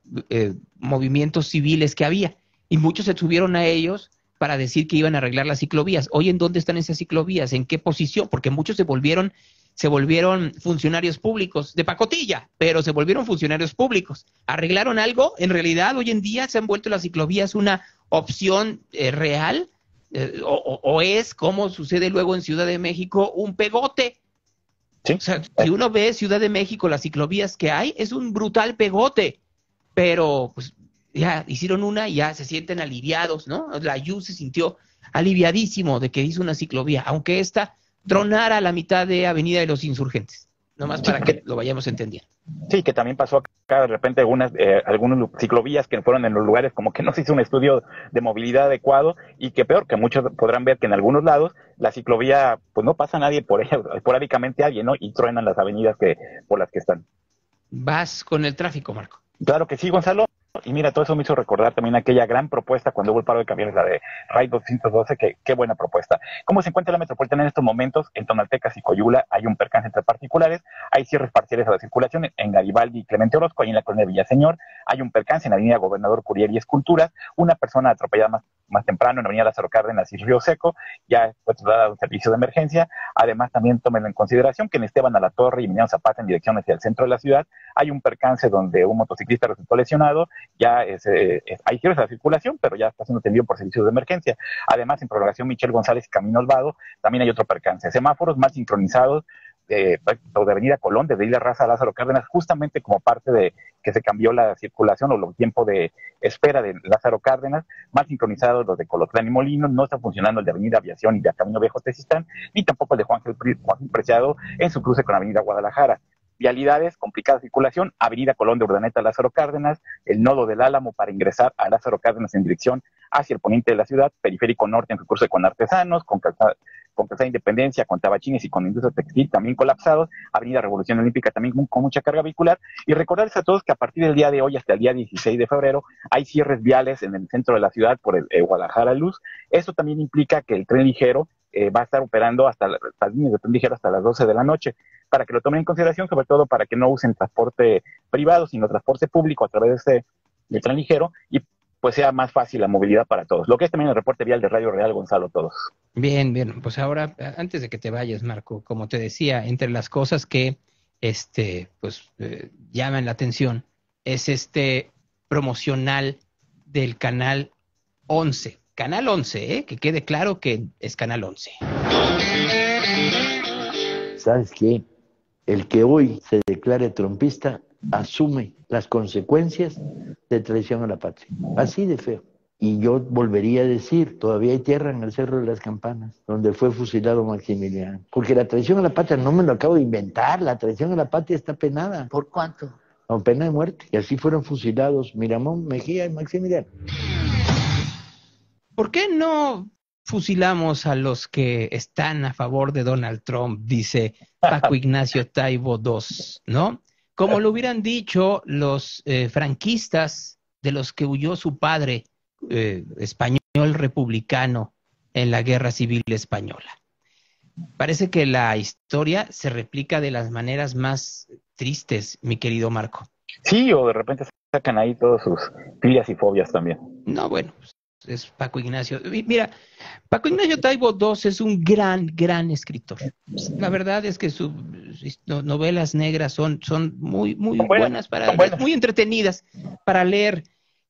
movimientos civiles que había. Y muchos se subieron a ellos para decir que iban a arreglar las ciclovías. Hoy, ¿en dónde están esas ciclovías? ¿En qué posición? Porque muchos se volvieron se volvieron funcionarios públicos de pacotilla, pero se volvieron funcionarios públicos. ¿Arreglaron algo? En realidad, hoy en día se han vuelto las ciclovías una opción real, o es, como sucede luego en Ciudad de México, un pegote.
¿Sí?
O sea, si uno ve Ciudad de México, las ciclovías que hay, es un brutal pegote, pero pues ya hicieron una y ya se sienten aliviados, ¿no? La IU se sintió aliviadísimo de que hizo una ciclovía, aunque esta tronara a la mitad de Avenida de los Insurgentes, nomás para que lo vayamos entendiendo.
Sí, que también pasó acá de repente algunas ciclovías que fueron en los lugares como que no se hizo un estudio de movilidad adecuado, y que peor, que muchos podrán ver que en algunos lados la ciclovía, pues no pasa nadie por ella, esporádicamente alguien, ¿no? Y truenan las avenidas por las que están.
Vas con el tráfico, Marco.
Claro que sí, Gonzalo. Y mira, todo eso me hizo recordar también aquella gran propuesta cuando hubo el paro de camiones, la de RAI 212, qué buena propuesta. ¿Cómo se encuentra la metropolitana en estos momentos? En Tonaltecas y Coyula hay un percance entre particulares, hay cierres parciales a la circulación en Garibaldi y Clemente Orozco, ahí en la colonia Villaseñor, hay un percance en la avenida Gobernador Curiel y Esculturas, una persona atropellada más temprano en la avenida Lázaro Cárdenas y Río Seco, ya fue trasladada a un servicio de emergencia. Además, también tomen en consideración que en Esteban a la Torre y Emiliano Zapata en dirección hacia el centro de la ciudad hay un percance donde un motociclista resultó lesionado, ya hay cierres a la circulación, pero ya está siendo atendido por servicios de emergencia. Además, en prolongación Michel González y Camino Olvado también hay otro percance. Semáforos mal sincronizados de Avenida Colón, desde Isla Raza a Lázaro Cárdenas, justamente como parte de que se cambió la circulación o el tiempo de espera de Lázaro Cárdenas, mal sincronizados los de Colotlán y Molinos, no está funcionando el de Avenida Aviación y de Camino Viejo Tezistán, ni tampoco el de Juan Preciado en su cruce con Avenida Guadalajara. Vialidades, complicada circulación, Avenida Colón de Urdaneta, Lázaro Cárdenas, el nodo del Álamo para ingresar a Lázaro Cárdenas en dirección hacia el poniente de la ciudad, Periférico Norte en su cruce con Artesanos, con Calzada Independencia, con Tabachines y con Industria Textil también colapsados, Avenida Revolución Olímpica también con mucha carga vehicular, y recordarles a todos que a partir del día de hoy hasta el día 16 de febrero hay cierres viales en el centro de la ciudad por el Guadalajara Luz. Esto también implica que el tren ligero va a estar operando hasta las líneas de tren ligero hasta las 12 de la noche, para que lo tomen en consideración, sobre todo para que no usen transporte privado, sino transporte público a través de tren ligero, y pues sea más fácil la movilidad para todos. Lo que es también el reporte vial de Radio Real, Gonzalo, todos.
Bien, pues ahora, antes de que te vayas, Marco, como te decía, entre las cosas que llaman la atención es promocional del Canal 11. Canal 11, que quede claro que es Canal 11.
¿Sabes qué? El que hoy se declare trompista asume las consecuencias de traición a la patria. Así de feo. Y yo volvería a decir, todavía hay tierra en el Cerro de las Campanas, donde fue fusilado Maximiliano. Porque la traición a la patria no me lo acabo de inventar, la traición a la patria está penada.
¿Por cuánto?
Con pena de muerte. Y así fueron fusilados Miramón, Mejía y Maximiliano.
¿Por qué no fusilamos a los que están a favor de Donald Trump? Dice Paco Ignacio Taibo II, ¿no? Como lo hubieran dicho los franquistas de los que huyó su padre español republicano en la Guerra Civil Española. Parece que la historia se replica de las maneras más tristes, mi querido Marco.
Sí, o de repente sacan ahí todas sus filias y fobias también.
No, bueno, es Paco Ignacio. Mira, Paco Ignacio Taibo II es un gran escritor. La verdad es que sus novelas negras son muy buenas, muy entretenidas para leer.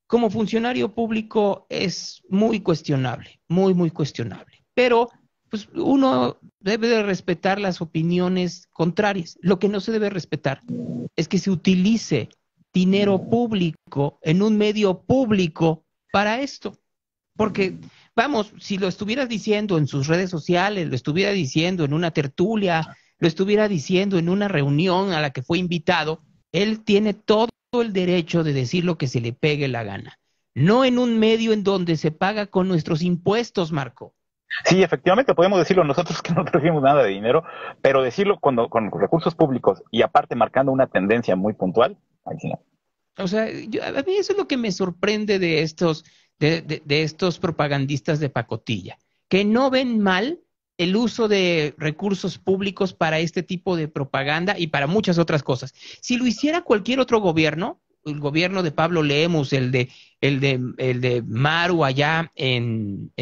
Como funcionario público es muy cuestionable, muy cuestionable. Pero pues uno debe de respetar las opiniones contrarias. Lo que no se debe respetar es que se utilice dinero público en un medio público para esto. Porque, vamos, si lo estuviera diciendo en sus redes sociales, lo estuviera diciendo en una tertulia, lo estuviera diciendo en una reunión a la que fue invitado, él tiene todo el derecho de decir lo que se le pegue la gana. No en un medio en donde se paga con nuestros impuestos, Marco.
Sí, efectivamente podemos decirlo nosotros que no recibimos nada de dinero, pero decirlo con recursos públicos y aparte marcando una tendencia muy puntual, ahí sí no.
O sea, a mí eso es lo que me sorprende de estos propagandistas de pacotilla, que no ven mal el uso de recursos públicos para este tipo de propaganda y para muchas otras cosas. Si lo hiciera cualquier otro gobierno, el gobierno de Pablo Lemus, el de Maru allá en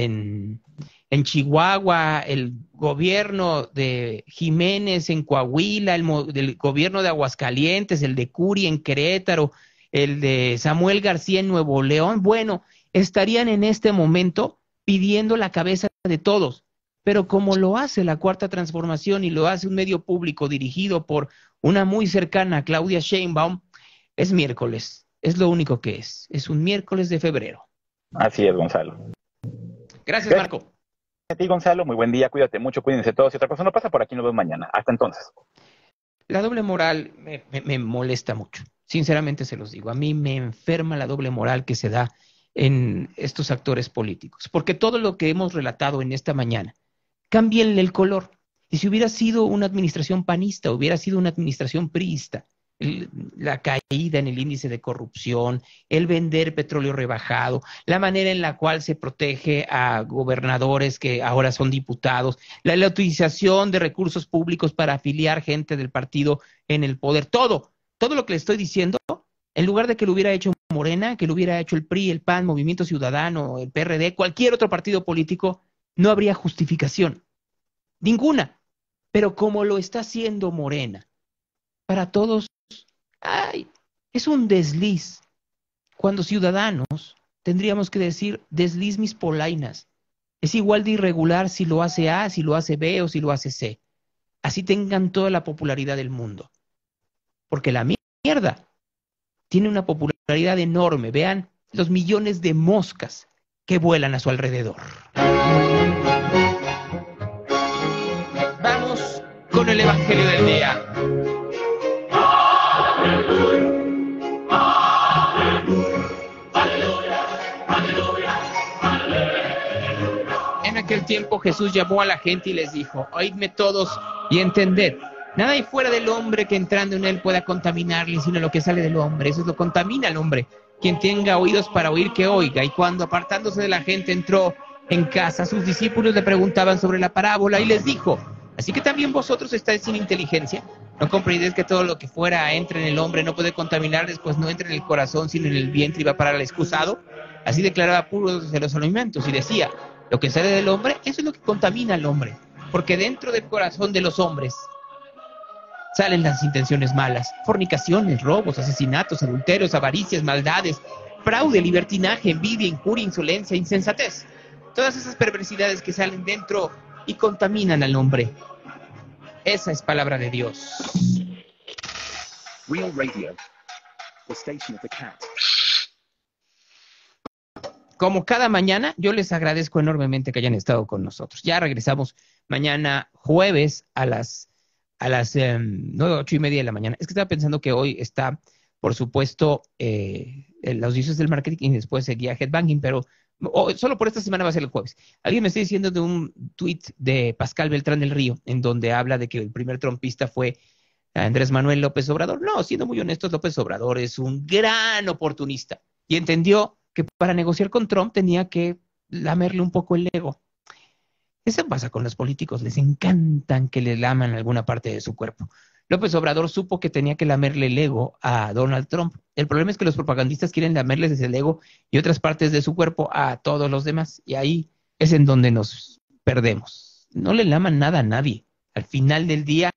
en Chihuahua, el gobierno de Jiménez en Coahuila, el gobierno de Aguascalientes, el de Curi en Querétaro, el de Samuel García en Nuevo León, bueno, estarían en este momento pidiendo la cabeza de todos. Pero como lo hace la Cuarta Transformación y lo hace un medio público dirigido por una muy cercana, Claudia Sheinbaum, es miércoles. Es lo único que es. Es un miércoles de febrero.
Así es, Gonzalo.
Gracias, Marco.
A ti, Gonzalo. Muy buen día. Cuídate mucho. Cuídense todos. Si otra cosa no pasa, por aquí nos vemos mañana. Hasta entonces.
La doble moral me molesta mucho. Sinceramente se los digo. A mí me enferma la doble moral que se da en estos actores políticos. Porque todo lo que hemos relatado en esta mañana, cámbienle el color. Y si hubiera sido una administración panista, hubiera sido una administración priista, la caída en el índice de corrupción, el vender petróleo rebajado, la manera en la cual se protege a gobernadores que ahora son diputados, la utilización de recursos públicos para afiliar gente del partido en el poder, todo lo que le estoy diciendo, en lugar de que lo hubiera hecho Morena, que lo hubiera hecho el PRI, el PAN, Movimiento Ciudadano, el PRD, cualquier otro partido político, no habría justificación. Ninguna. Pero como lo está haciendo Morena, para todos, es un desliz. Cuando Ciudadanos tendríamos que decir desliz mis polainas. Es igual de irregular si lo hace A, si lo hace B o si lo hace C. Así tengan toda la popularidad del mundo. Porque la mierda tiene una popularidad enorme. Vean los millones de moscas que vuelan a su alrededor. Vamos con el Evangelio del día. En aquel tiempo Jesús llamó a la gente y les dijo: oídme todos y entended. Nada hay fuera del hombre que entrando en él pueda contaminarle, sino lo que sale del hombre. Eso es lo que contamina al hombre. Quien tenga oídos para oír, que oiga. Y cuando, apartándose de la gente, entró en casa, sus discípulos le preguntaban sobre la parábola y les dijo: ¿así que también vosotros estáis sin inteligencia? ¿No comprendéis que todo lo que fuera entra en el hombre no puede contaminarles, pues no entra en el corazón, sino en el vientre y va para el excusado? Así declaraba puros de los alimentos y decía: lo que sale del hombre, eso es lo que contamina al hombre. Porque dentro del corazón de los hombres salen las intenciones malas, fornicaciones, robos, asesinatos, adulterios, avaricias, maldades, fraude, libertinaje, envidia, injuria, insolencia, insensatez. Todas esas perversidades que salen dentro y contaminan al hombre. Esa es palabra de Dios.
Real Radio, the station of the cat.
Como cada mañana, yo les agradezco enormemente que hayan estado con nosotros. Ya regresamos mañana jueves a las 8:30 de la mañana. Es que estaba pensando que hoy está, por supuesto, los dioses del marketing y después seguía Headbanging, pero solo por esta semana va a ser el jueves. Alguien me está diciendo de un tuit de Pascal Beltrán del Río, en donde habla de que el primer trompista fue Andrés Manuel López Obrador. No, siendo muy honestos, López Obrador es un gran oportunista y entendió que para negociar con Trump tenía que lamerle un poco el ego. Eso pasa con los políticos, les encantan que le laman alguna parte de su cuerpo. López Obrador supo que tenía que lamerle el ego a Donald Trump. El problema es que los propagandistas quieren lamerles desde el ego y otras partes de su cuerpo a todos los demás. Y ahí es en donde nos perdemos. No le laman nada a nadie. Al final del día,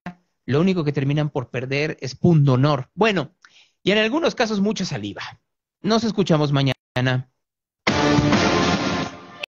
lo único que terminan por perder es pundonor. Bueno, y en algunos casos mucha saliva. Nos escuchamos mañana.